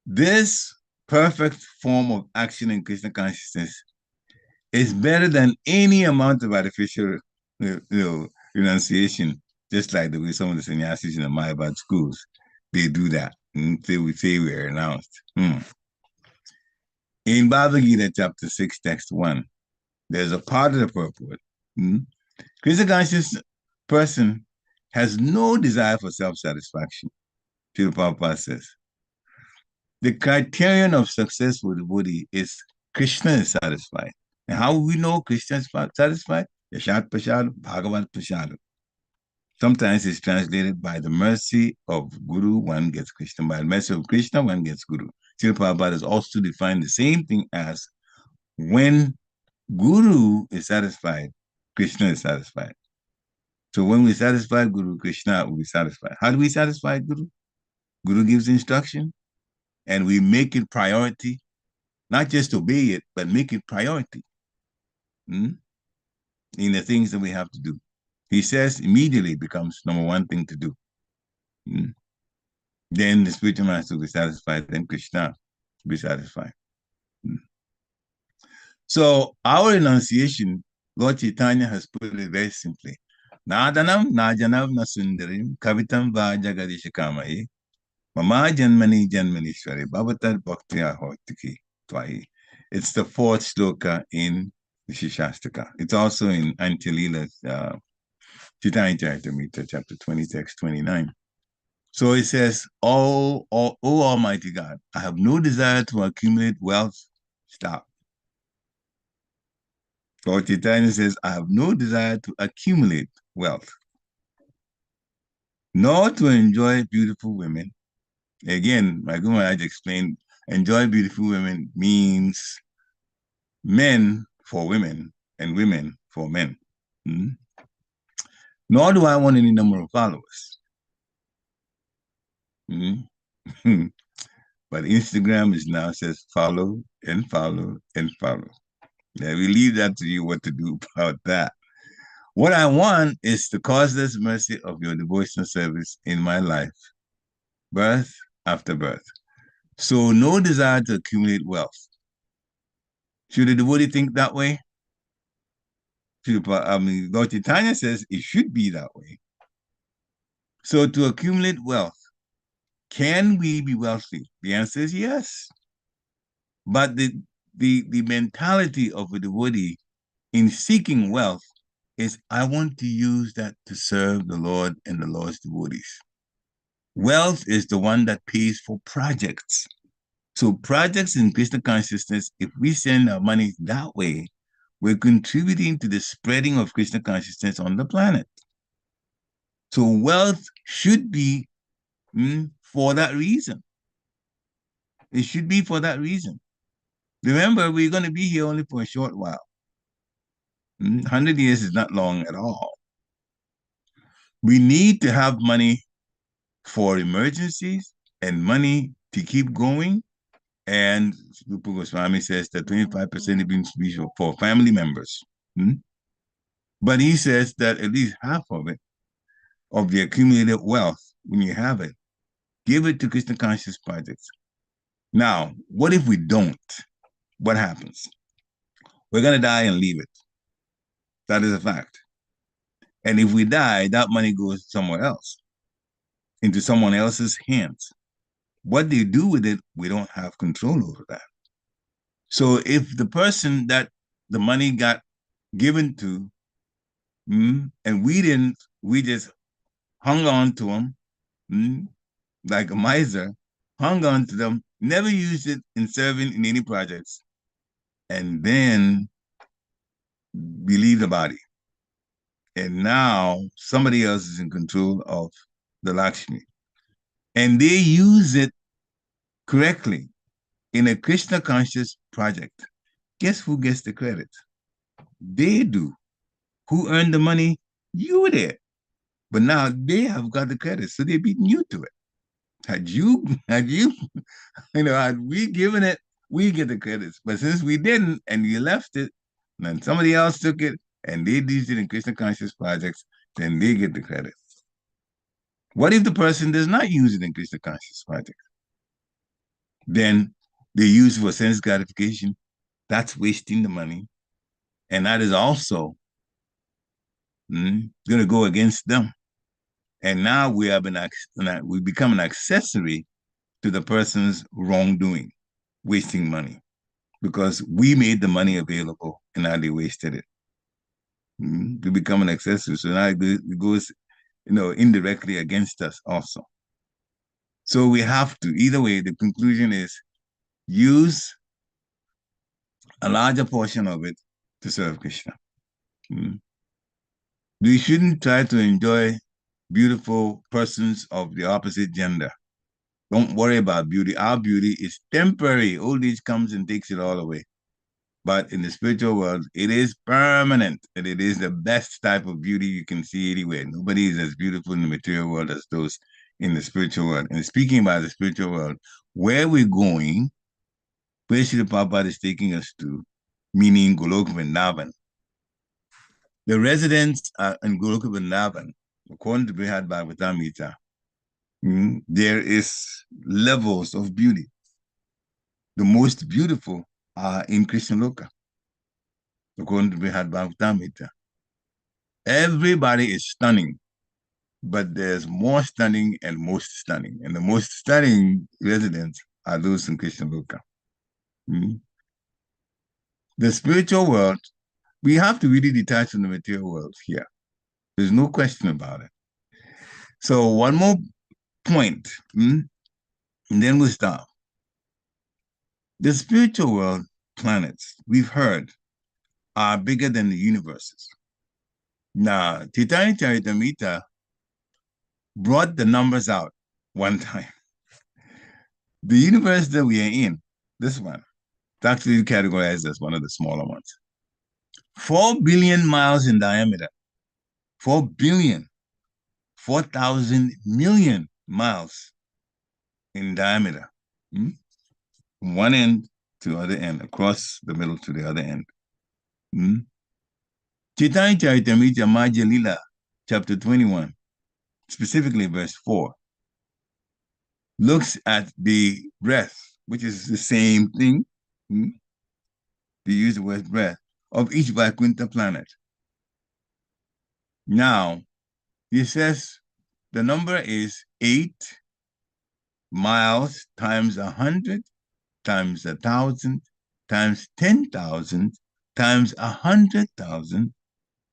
S1: this perfect form of action in Krishna consciousness is better than any amount of artificial renunciation, just like the way some of the sannyasis in the Mayavad schools, they do that. They would say we're renounced. In Bhagavad Gita, chapter 6, text 1, there's a part of the purport. Krishna conscious person has no desire for self-satisfaction. Srila Prabhupada says, the criterion of success for the devotee is Krishna is satisfied. And how we know Krishna is satisfied? Yashat Prasad, Bhagavat Prasad. Sometimes it's translated by the mercy of Guru, one gets Krishna. By the mercy of Krishna, one gets Guru. Srila Prabhupada has also defined the same thing as when Guru is satisfied, Krishna is satisfied. So when we satisfy Guru, Krishna will be satisfied. How do we satisfy Guru? Guru gives instruction and we make it priority, not just obey it, but make it priority in the things that we have to do. He says immediately becomes number one thing to do. Then the spiritual master will be satisfied, then Krishna will be satisfied. So our enunciation, Lord Chaitanya has put it very simply. Nadanam najanam nasundarim kavitam va jagadishakamaye mama janmani janmanishwari bhavatar bhaktya hortiki twahi. It's the fourth sloka in the Shastaka. It's also in Antya-Leela's Chaitanya Charitamrita, chapter 20, text 29. So it says, oh Almighty God, I have no desire to accumulate wealth. Stop. Lord Chaitanya says, I have no desire to accumulate wealth, nor to enjoy beautiful women. Again, my Guru Maharaj explained, enjoy beautiful women means men for women and women for men. Nor do I want any number of followers. But Instagram is now says follow and follow and follow. Yeah, we leave that to you what to do about that. What I want is the causeless mercy of your devotional service in my life, birth after birth. So no desire to accumulate wealth. Should a devotee think that way? Lord Chaitanya says it should be that way. So to accumulate wealth, can we be wealthy? The answer is yes. But the mentality of a devotee in seeking wealth is, I want to use that to serve the Lord and the Lord's devotees. Wealth is the one that pays for projects. So projects in Krishna consciousness, if we send our money that way, we're contributing to the spreading of Krishna consciousness on the planet. So wealth should be for that reason. It should be for that reason. Remember, we're going to be here only for a short while. 100 years is not long at all. We need to have money for emergencies and money to keep going. And Rupa Goswami says that 25% is being for family members. But he says that at least half of it, of the accumulated wealth, when you have it, give it to Krishna Conscious projects. Now, what if we don't? What happens? We're going to die and leave it. That is a fact. And if we die, that money goes somewhere else, into someone else's hands. What they do with it, we don't have control over that. So if the person that the money got given to, and we just hung on to them, like a miser, hung on to them, never used it in serving in any projects, and then we leave the body. And now somebody else is in control of the Lakshmi. And they use it correctly in a Krishna conscious project. Guess who gets the credit? They do. Who earned the money? You did. But now they have got the credit, so they're beating you to it. Had we given it, we get the credits. But since we didn't and you left it, then somebody else took it and they used it in Krishna conscious projects, then they get the credit. What if the person does not use it in Krishna conscious projects? Then they use it for sense gratification. That's wasting the money. And that is also going to go against them. And now we become an accessory to the person's wrongdoing, wasting money, because we made the money available and now they wasted it. We become an accessory. So now it goes, indirectly against us also. So we have to, either way, the conclusion is use a larger portion of it to serve Krishna. We shouldn't try to enjoy beautiful persons of the opposite gender. Don't worry about beauty. Our beauty is temporary. Old age comes and takes it all away. But in the spiritual world, it is permanent. And it is the best type of beauty you can see anywhere. Nobody is as beautiful in the material world as those in the spiritual world. And speaking about the spiritual world, where we're going, where Srila Prabhupada is taking us to, meaning Golok Vrindavan. The residents in Golok Vrindavan, according to Brihad Bhagavatamrita, there is levels of beauty. The most beautiful are in Krishna Loka, according to Brihad Bhagavatamrita. Everybody is stunning, but there's more stunning and most stunning. And the most stunning residents are those in Krishna Loka. The spiritual world, we have to really detach from the material world here. There's no question about it. So one more point, and then we'll stop. The spiritual world planets, we've heard, are bigger than the universes. Now, Chaitanya Charitamrita brought the numbers out one time. The universe that we are in, this one, it's actually categorized as one of the smaller ones. 4 billion miles in diameter. 4 billion. 4,000 million miles in diameter. From one end to the other end, across the middle to the other end. Chaitanya Charitamrita Madhya Lila, chapter 21, specifically verse 4, looks at the breath, which is the same thing, they use the word breath, of each Vaikuntha planet. Now, he says the number is 8 miles times 100 times 1,000 times 10,000 times 100,000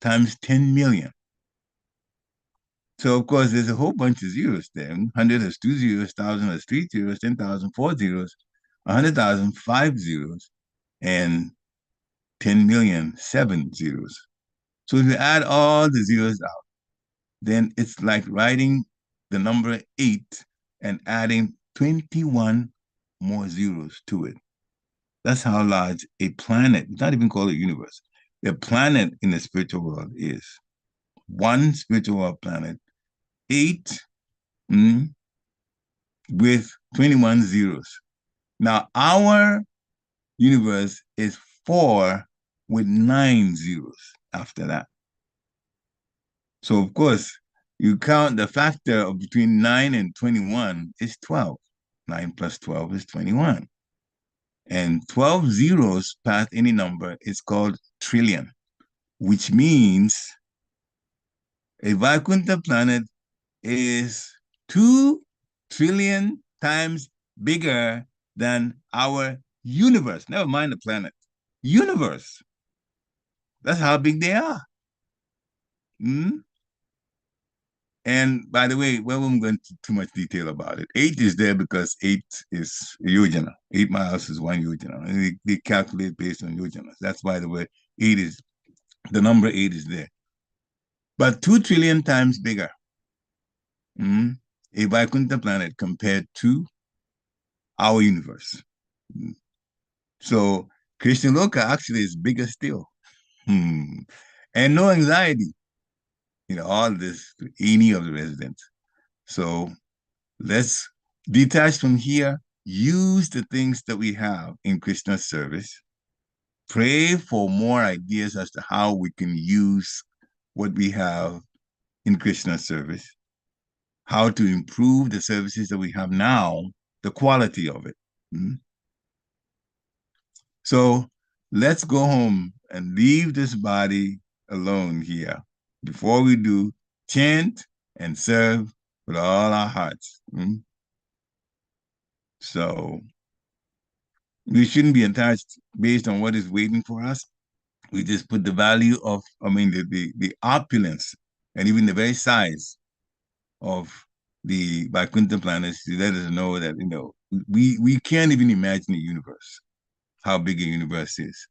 S1: times 10 million. So, of course, there's a whole bunch of zeros there. 100 has 2 zeros, 1,000 has 3 zeros, 10,000, 4 zeros, 100,000, 5 zeros, and 10 million, 7 zeros. So if you add all the zeros out, then it's like writing the number 8 and adding 21 more zeros to it. That's how large a planet, not even call it universe, a planet in the spiritual world is. One spiritual world planet, 8 with 21 zeros. Now, our universe is 4 with 9 zeros after that. So, of course, you count the factor of between 9 and 21 is 12. 9 plus 12 is 21. And 12 zeros past any number is called trillion, which means a Vaikuntha planet is 2 trillion times bigger than our universe. Never mind the planet. Universe. That's how big they are. And by the way, we won't go into too much detail about it. 8 is there because 8 is yojana. 8 miles is 1 yojana. And they calculate based on yojanas. That's why the word 8 is, the number 8 is there. But 2 trillion times bigger. A Vaikuntha planet compared to our universe. So Krishna Loka actually is bigger still. And no anxiety. All this to any of the residents. So let's detach from here, use the things that we have in Krishna's service, pray for more ideas as to how we can use what we have in Krishna's service, how to improve the services that we have now, the quality of it. So let's go home and leave this body alone here. Before we do, chant and serve with all our hearts. So we shouldn't be attached based on what is waiting for us. We just put the value of, the opulence and even the very size of the Vaikuntha planets to let us know that, we can't even imagine the universe, how big a universe is.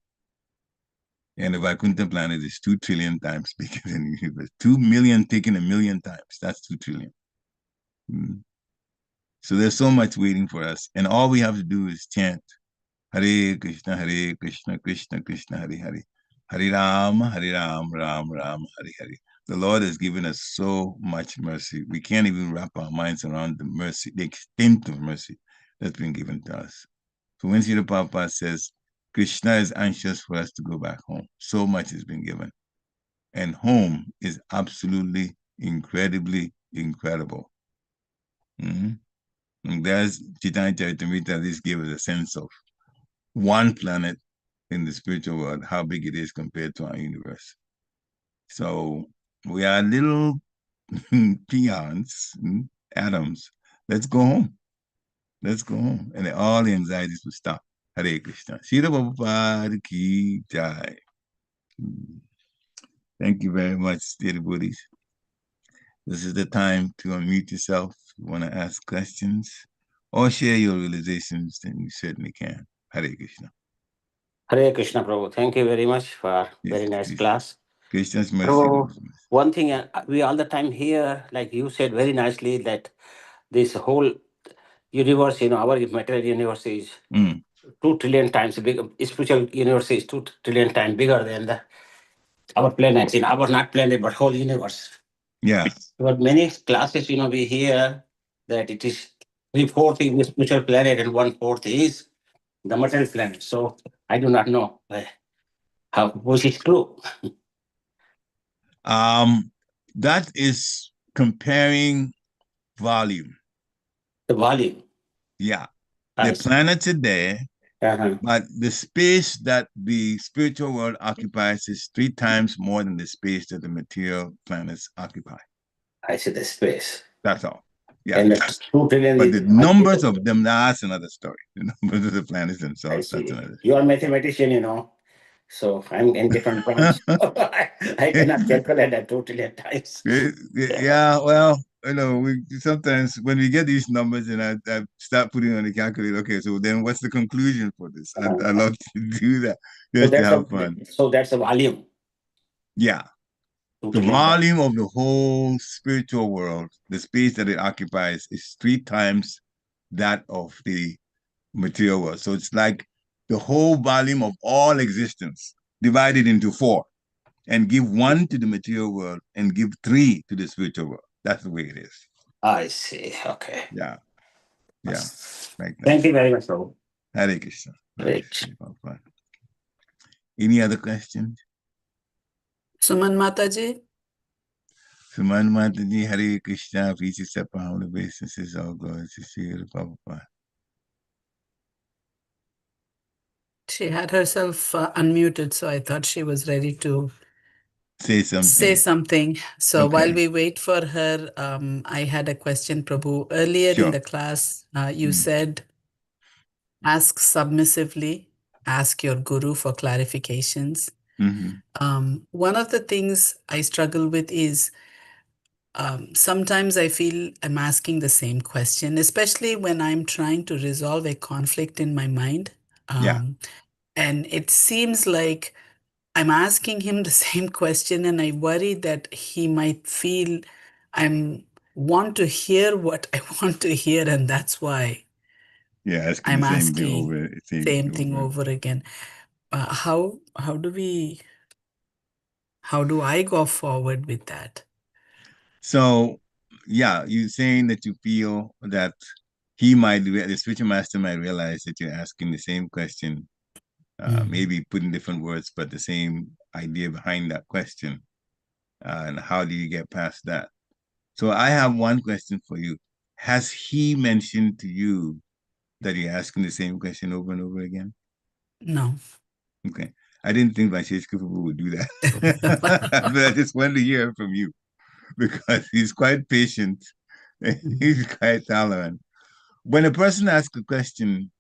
S1: And the Vaikuntha planet is 2 trillion times bigger than the universe. 2 million taken a million times, that's 2 trillion. So there's so much waiting for us. And all we have to do is chant Hare Krishna, Krishna Krishna, Hare Hare. Hare Ram, Ram Ram, Hare Hare. The Lord has given us so much mercy. We can't even wrap our minds around the mercy, the extent of mercy that's been given to us. So when Srila Prabhupada says, Krishna is anxious for us to go back home, so much has been given. And home is absolutely incredibly incredible. Mm-hmm. And there's Chaitanya Charitamrita at least gave us a sense of one planet in the spiritual world, how big it is compared to our universe. So we are little peons, atoms. Let's go home. Let's go home. And all the anxieties will stop. Hare Krishna. Shira Prabhupada ki jai. Thank you very much, dear Buddhis. This is the time to unmute yourself. If you want to ask questions or share your realizations, then you certainly can. Hare Krishna.
S3: Hare Krishna, Prabhu. Thank you very much for
S1: Yes,
S3: very nice
S1: please.
S3: class.
S1: Krishna's mercy,
S3: Prabhu,
S1: Guru's mercy.
S3: one thing we all the time hear, like you said very nicely, that this whole universe, our material universe is 2 trillion times big. Spiritual universe is 2 trillion times bigger than our planets. In our not planet, but whole universe.
S1: Yeah.
S3: But many classes, we hear that it is 3/4 is the spiritual planet and 1/4 is the material planet. So I do not know how which is true.
S1: That is comparing volume.
S3: The volume.
S1: Yeah.
S3: I
S1: The
S3: see.
S1: planets are there,
S3: Uh-huh.
S1: but the space that the spiritual world occupies is 3 times more than the space that the material planets occupy.
S3: I see the space.
S1: That's all. Yeah.
S3: And the 2 trillion
S1: But
S3: is
S1: the numbers of them, that's another story. The numbers of the planets
S3: I
S1: themselves, that's
S3: see.
S1: another
S3: You are a mathematician, so I'm in different branch. I cannot
S1: story.
S3: calculate that 2 trillion times.
S1: Yeah, well, we sometimes when we get these numbers and I start putting on the calculator, okay, so then what's the conclusion for this? I
S3: Uh,
S1: love to do that
S3: so
S1: just to
S3: that's a
S1: have fun.
S3: so that's a volume.
S1: Yeah.
S3: Two
S1: The
S3: trillion times.
S1: volume of the whole spiritual world, the space that it occupies, is 3 times that of the material world. So it's like the whole volume of all existence divided into 4 and give 1 to the material world and give 3 to the spiritual world. That's the way it is.
S3: I see. Okay.
S1: Yeah. Yeah. Like that.
S3: Thank you very much, Prabhu.
S1: Hare Krishna.
S3: Great.
S1: Any other questions?
S2: Suman Mataji?
S1: Suman Mataji, Hare Krishna, peace is upon the basis, all glory to Srila Prabhupada.
S2: She had herself unmuted, so I thought she was ready to
S1: Say
S2: say
S1: something.
S2: something. So
S1: Okay.
S2: while we wait for her, I had a question, Prabhu. Earlier in
S1: Sure.
S2: the class, you said, ask submissively, ask your guru for clarifications. One of the things I struggle with is sometimes I feel I'm asking the same question, especially when I'm trying to resolve a conflict in my mind.
S1: Yeah.
S2: And it seems like I'm asking him the same question, and I worry that he might feel I'm want to hear what I want to hear, and that's why
S1: Yeah, asking
S2: I'm
S1: the same thing
S2: asking same thing over again. How do I go forward with that?
S1: So, yeah, you're saying that you feel that the spiritual master might realize that you're asking the same question, maybe put in different words, but the same idea behind that question. And how do you get past that? So I have one question for you. Has he mentioned to you that you're asking the same question over and over again?
S2: No.
S1: Okay. I didn't think Vaisheshika Prabhu would do that. But I just wanted to hear from you because he's quite patient. He's quite tolerant. When a person asks a question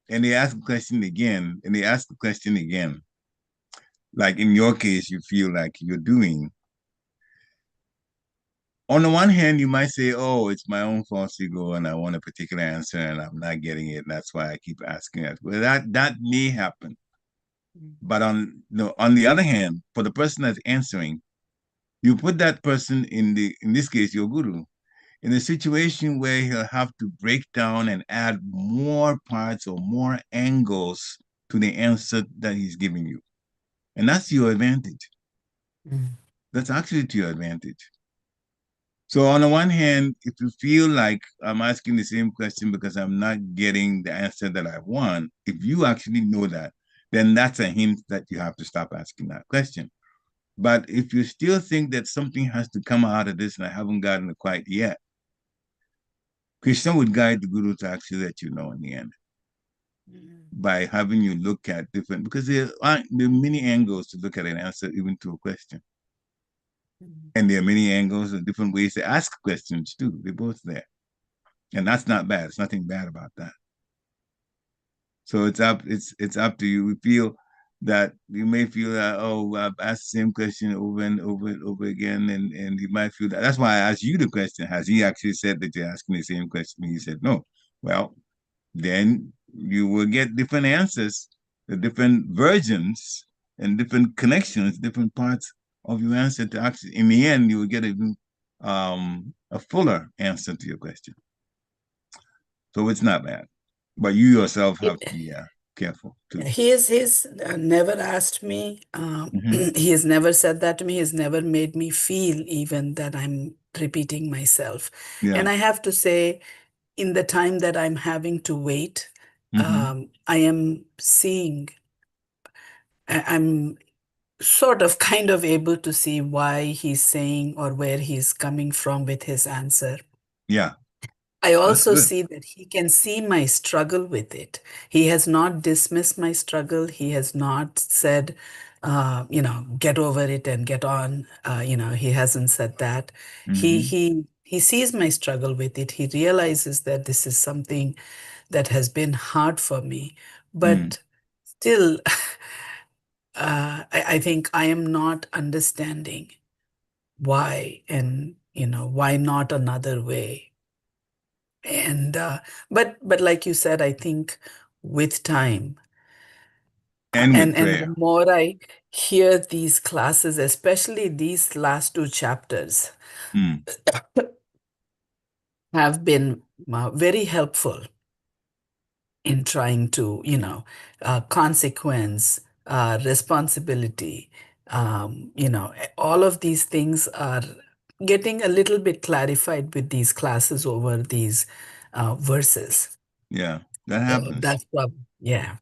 S1: and they ask a question again and they ask the question again, like in your case, you feel like you're doing, on the one hand, you might say, oh, it's my own false ego and I want a particular answer and I'm not getting it. And that's why I keep asking it. Well, that may happen. But on the other hand, for the person that's answering, you put that person in this case, your guru, in a situation where he'll have to break down and add more parts or more angles to the answer that he's giving you. And that's to your advantage. That's actually to your advantage. So on the one hand, if you feel like I'm asking the same question because I'm not getting the answer that I want, if you actually know that, then that's a hint that you have to stop asking that question. But if you still think that something has to come out of this and I haven't gotten it quite yet, Krishna would guide the guru to actually let you know in the end by having you look at different, because there are many angles to look at an answer, even to a question. And there are many angles and different ways to ask questions too. They're both there. And that's not bad. It's nothing bad about that. So it's up to you. We feel that you may feel that, oh, I've asked the same question over and over and over again, and you might feel that. That's why I asked you the question. Has he actually said that you're asking the same question? And he said no. Well, then you will get different answers, the different versions and different connections, different parts of your answer to actually, in the end, you will get a fuller answer to your question. So it's not bad, but you yourself have to be careful too.
S2: He's never asked me. He has never said that to me. He's never made me feel even that I'm repeating myself.
S1: Yeah.
S2: And I have to say, in the time that I'm having to wait, I am seeing, I'm sort of kind of able to see why he's saying or where he's coming from with his answer.
S1: Yeah.
S2: I also see that he can see my struggle with it. He has not dismissed my struggle. He has not said, get over it and get on. He hasn't said that. He sees my struggle with it. He realizes that this is something that has been hard for me. But still, I think I am not understanding why, and why not another way. And but like you said, I think with time
S1: and with
S2: and
S1: prayer.
S2: the more I hear these classes, especially these last two chapters, have been very helpful in trying to, consequence, responsibility, all of these things are getting a little bit clarified with these classes over these verses.
S1: Yeah, that
S2: So
S1: happens.
S2: that's yeah.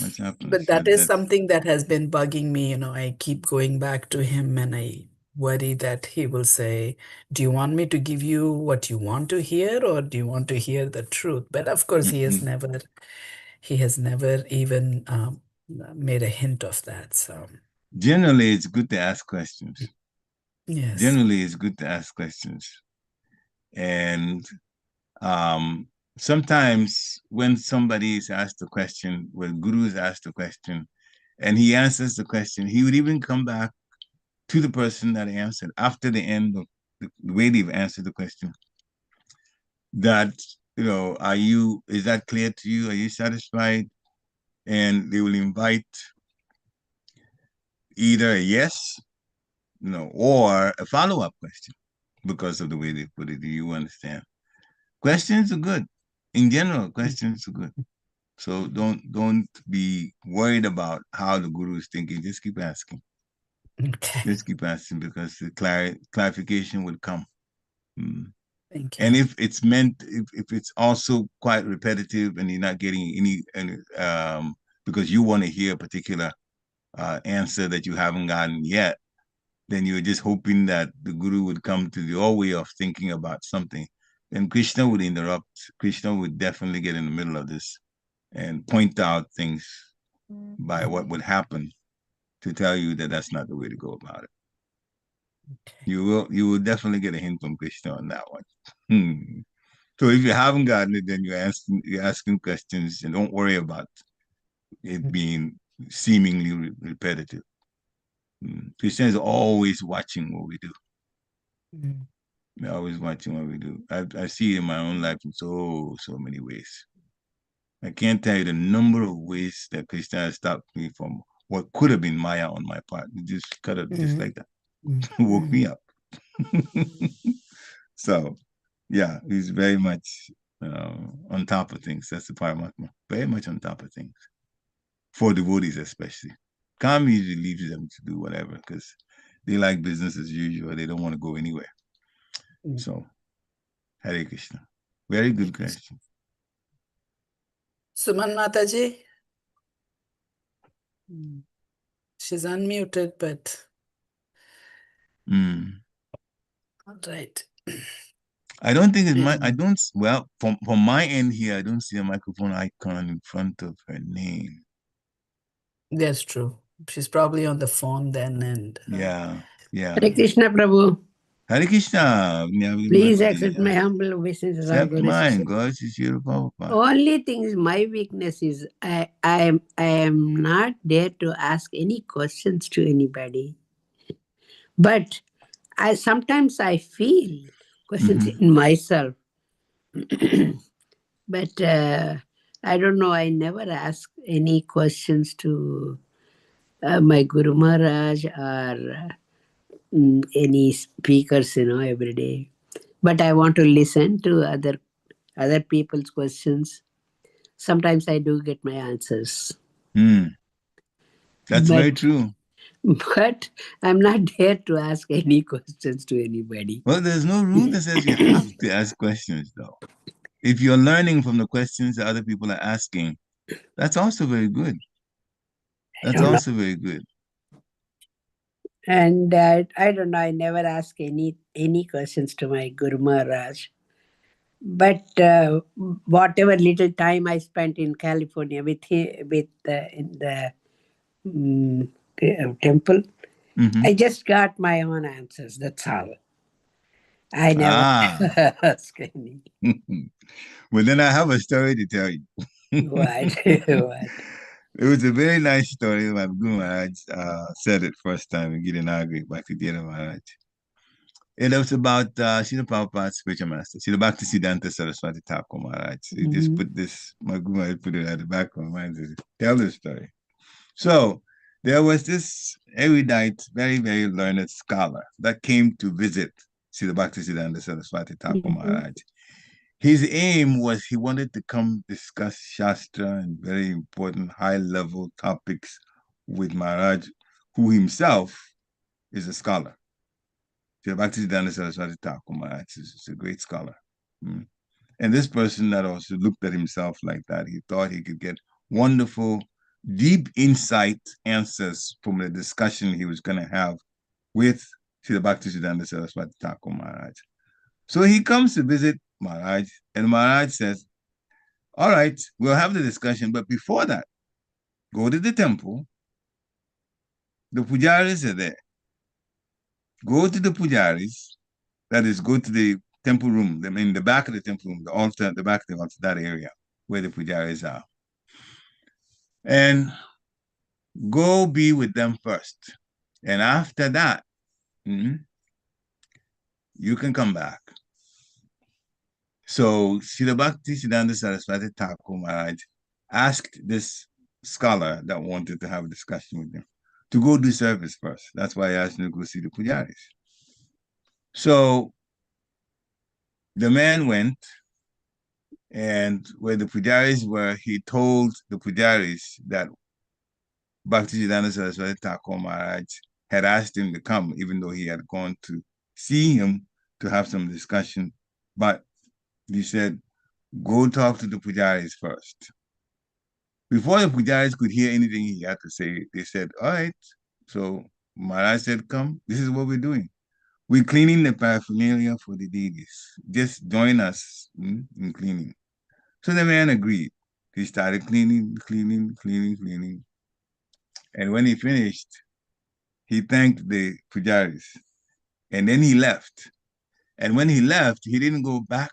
S1: That happens.
S2: But that is something that has been bugging me. I keep going back to him and I worry that he will say, do you want me to give you what you want to hear, or do you want to hear the truth? But of course, he has never even made a hint of that. So
S1: generally, it's good to ask questions.
S2: Yes.
S1: Generally, it's good to ask questions. And sometimes when somebody is asked a question, when Guru is asked a question, and he answers the question, he would even come back to the person that answered after the end of the way they've answered the question. That, is that clear to you? Are you satisfied? And they will invite either a yes, or a follow-up question because of the way they put it. Do you understand? Questions are good. In general, questions are good. So don't be worried about how the guru is thinking. Just keep asking.
S2: Okay.
S1: Just keep asking, because the clarification will come.
S2: Thank you.
S1: And if it's meant, if it's also quite repetitive and you're not getting any because you want to hear a particular answer that you haven't gotten yet, then you're just hoping that the guru would come to your way of thinking about something. Then Krishna would interrupt. Krishna would definitely get in the middle of this and point out things by what would happen to tell you that that's not the way to go about it. Okay. You will definitely get a hint from Krishna on that one. So if you haven't gotten it, then you're asking questions, and don't worry about it being seemingly repetitive. Krishna is always watching what we do. They're always watching what we do. I see it in my own life in so many ways. I can't tell you the number of ways that Krishna has stopped me from what could have been Maya on my part. He just cut it just like that. Woke me up. So, yeah, he's very much on top of things. That's the Paramatma. Very much on top of things. For devotees, especially. Kami usually leaves them to do whatever because they like business as usual. They don't want to go anywhere. So, Hare Krishna. Very good question.
S2: Suman Mataji? She's unmuted, but... All right.
S1: I don't think it's well, from my end here, I don't see a microphone icon in front of her name.
S2: That's true. She's probably on the phone then, and...
S1: Yeah.
S4: Hare Krishna, Prabhu.
S1: Hare Krishna.
S4: Please accept my humble obeisances.
S1: Accept mine. God is your Prabhupada.
S4: Only thing is, my weakness is I am not there to ask any questions to anybody. But sometimes I feel questions in myself. But I don't know. I never ask any questions to my Guru Maharaj or any speakers, every day. But I want to listen to other people's questions. Sometimes I do get my answers.
S1: That's very true.
S4: But I'm not there to ask any questions to anybody.
S1: Well, there's no rule that says you have to ask questions, though. If you're learning from the questions that other people are asking, that's also very good. That's also very good.
S4: And I don't know, I never ask any questions to my Guru Maharaj. But whatever little time I spent in California with in the temple, I just got my own answers. That's all. I never ask any.
S1: Well, then I have a story to tell you.
S4: What?
S1: It was a very nice story. My Guru Maharaj said it first time in Girinagri, Bhaktivedanta Maharaj. And it was about Srila Prabhupada's spiritual master, Srila Bhaktisiddhanta Saraswati Thakur Maharaj. So he just put this, my Guru Maharaj put it at the back of my mind to tell the story. So there was this erudite, very, very learned scholar that came to visit Srila Bhaktisiddhanta Saraswati Thakur Maharaj. His aim was he wanted to come discuss Shastra and very important high-level topics with Maharaj, who himself is a scholar. Srila Bhaktisiddhanta Saraswati Thakur Maharaj is a great scholar. And this person that also looked at himself like that, he thought he could get wonderful, deep insight answers from the discussion he was going to have with Srila Bhaktisiddhanta Saraswati Thakur Maharaj. So he comes to visit Maharaj, and Maharaj says, all right, we'll have the discussion, but before that, go to the temple. The pujaris are there. Go to the pujaris, that is, go to the temple room, in the back of the temple room, the altar, the back of the altar, that area where the pujaris are. And go be with them first. And after that, you can come back. So Srila Bhaktisiddhanta Saraswati Thakur Maharaj asked this scholar that wanted to have a discussion with him to go do service first. That's why I asked him to go see the pujaris. So the man went, and where the pujaris were, he told the pujaris that Bhaktisiddhanta Saraswati Thakur Maharaj had asked him to come, even though he had gone to see him to have some discussion. But he said, go talk to the pujaris first. Before the pujaris could hear anything he had to say, they said, all right. So Maharaj said, come, this is what we're doing. We're cleaning the paraphernalia for the deities. Just join us in cleaning. So the man agreed. He started cleaning. And when he finished, he thanked the pujaris. And then he left. And when he left, he didn't go back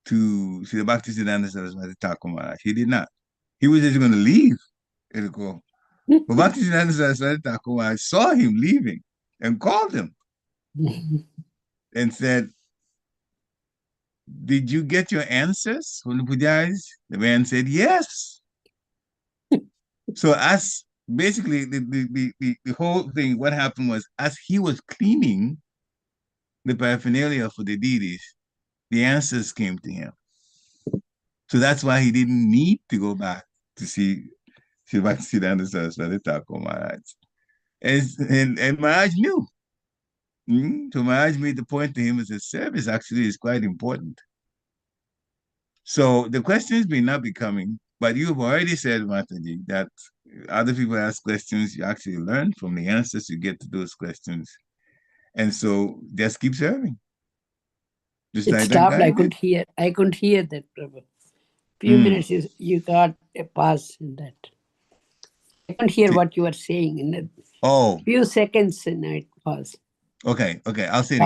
S1: to Srila Bhaktisiddhanta Saraswati Thakur Maharaj. He did not. He was just going to leave and go. But Bhaktisiddhanta Saraswati Thakur Maharaj saw him leaving and called him and said, did you get your answers from the pujaris? The man said, yes. So as basically the whole thing, what happened was, as he was cleaning, the paraphernalia for the deities, the answers came to him. So that's why he didn't need to go back to see Bhaktisiddhanta Saraswati Thakur Maharaj. And Maharaj knew. So Maharaj made the point to him as a service actually is quite important. So the questions may not be coming, but you've already said, Mataji, that other people ask questions, you actually learn from the answers you get to those questions. And so just keep serving. Just
S4: It
S1: like
S4: stopped.
S1: that guy
S4: I couldn't hear that, Prabhu. Few minutes you got a pause in that. I couldn't hear what you were saying in a few seconds, and it paused.
S1: Okay, I'll say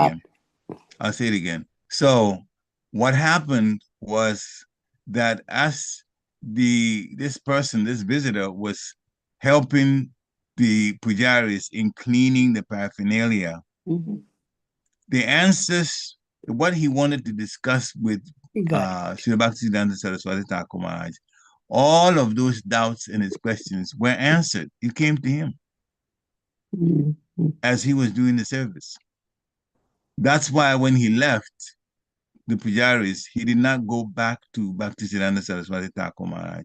S1: it again. So what happened was that as this visitor was helping the pujaris in cleaning the paraphernalia, the answers, what he wanted to discuss with Sri Bhaktisiddhanta Saraswati Thakur Maharaj, all of those doubts and his questions were answered. It came to him as he was doing the service. That's why when he left the pujaris, he did not go back to Bhaktisiddhanta Saraswati Thakur Maharaj.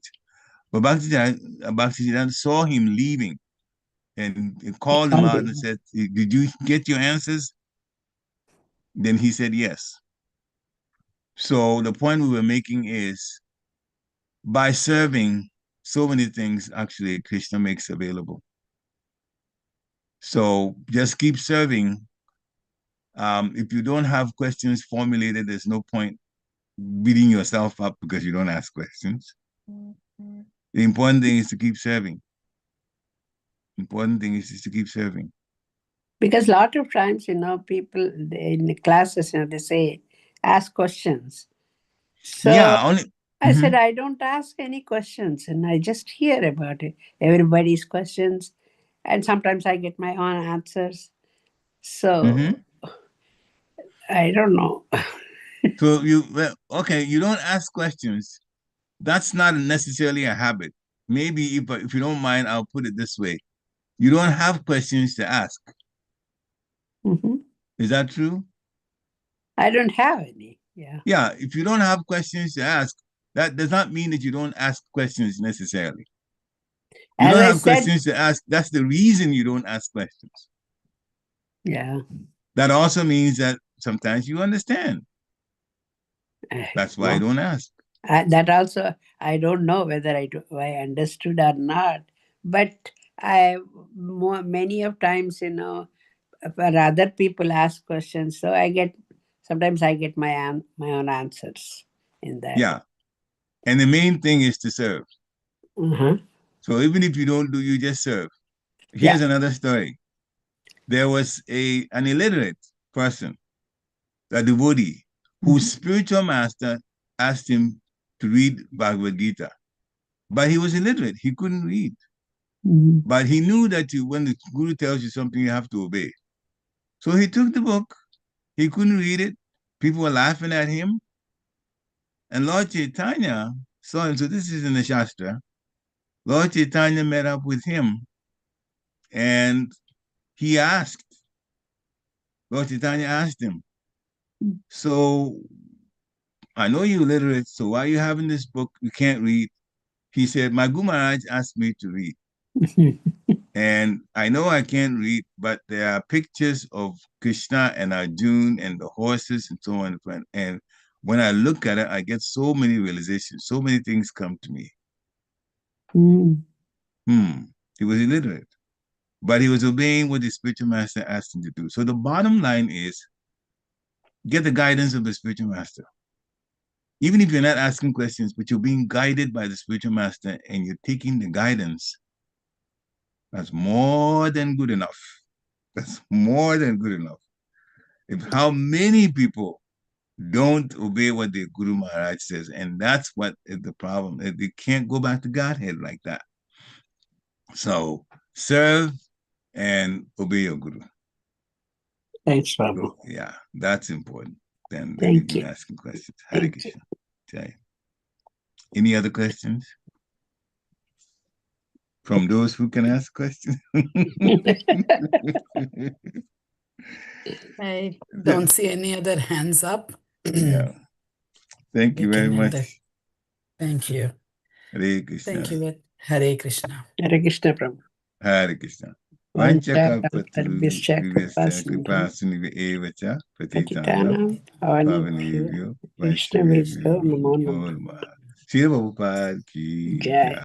S1: But Bhaktisiddhanta saw him leaving and called him out and said, "Did you get your answers?" Then he said, "Yes." So the point we were making is, by serving, so many things actually Krishna makes available. So just keep serving. If you don't have questions formulated, there's no point beating yourself up because you don't ask questions. The important thing is to keep serving. Important thing is to keep serving.
S4: Because a lot of times, people in the classes, they say, ask questions. So I said, I don't ask any questions, and I just hear about it, everybody's questions, and sometimes I get my own answers. So I don't know.
S1: So you don't ask questions. That's not necessarily a habit. Maybe if you don't mind, I'll put it this way. You don't have questions to ask. Is that true?
S4: I don't have any. Yeah.
S1: Yeah, if you don't have questions to ask, that does not mean that you don't ask questions necessarily. You don't have questions to ask. That's the reason you don't ask questions.
S4: Yeah.
S1: That also means that sometimes you understand. That's why you don't ask.
S4: That also, I don't know whether I understood or not. But many of times, for other people ask questions, so sometimes I get my own answers in that.
S1: Yeah. And the main thing is to serve. So even if you don't do, you just serve. Here's another story. There was an illiterate person, a devotee, whose spiritual master asked him to read Bhagavad Gita. But he was illiterate. He couldn't read. But he knew that when the Guru tells you something, you have to obey. So he took the book. He couldn't read it. People were laughing at him. And Lord Chaitanya saw him. So this is in the Shastra. Lord Chaitanya met up with him and he asked, Lord Chaitanya asked him, so I know you're literate, so why are you having this book you can't read? He said, my Guru Maharaj asked me to read. And I know I can't read, but there are pictures of Krishna and Arjuna and the horses and so on. And when I look at it, I get so many realizations, so many things come to me. He was illiterate, but he was obeying what the spiritual master asked him to do. So the bottom line is, get the guidance of the spiritual master. Even if you're not asking questions, but you're being guided by the spiritual master and you're taking the guidance, that's more than good enough. That's more than good enough. How many people don't obey what the Guru Maharaj says? And that's what is the problem. They can't go back to Godhead like that. So serve and obey your Guru.
S4: Thanks, Prabhu.
S1: Yeah, that's important. Then
S4: Thank
S1: you
S4: you.
S1: asking questions. Hare Krishna. Okay. Any other questions? From those who can ask questions?
S2: I don't see any other hands up.
S1: Yeah. Thank you very much.
S2: Thank you.
S1: Hare Krishna.
S2: Thank you. Hare Krishna.
S4: Hare Krishna, Prabhu.
S1: Hare Krishna.
S4: Vanchakalpatarubhyascha
S1: Vanchakalpatarubhyascha kripasindhava evacha
S4: Patitanam
S1: pavanebhyo
S4: Vaishnavebhyo
S1: Vaishnavebhyo
S4: Namo
S1: Namo
S4: Namaha.
S1: Namaha. Srila Prabhupada ki
S4: Jai.
S1: jai.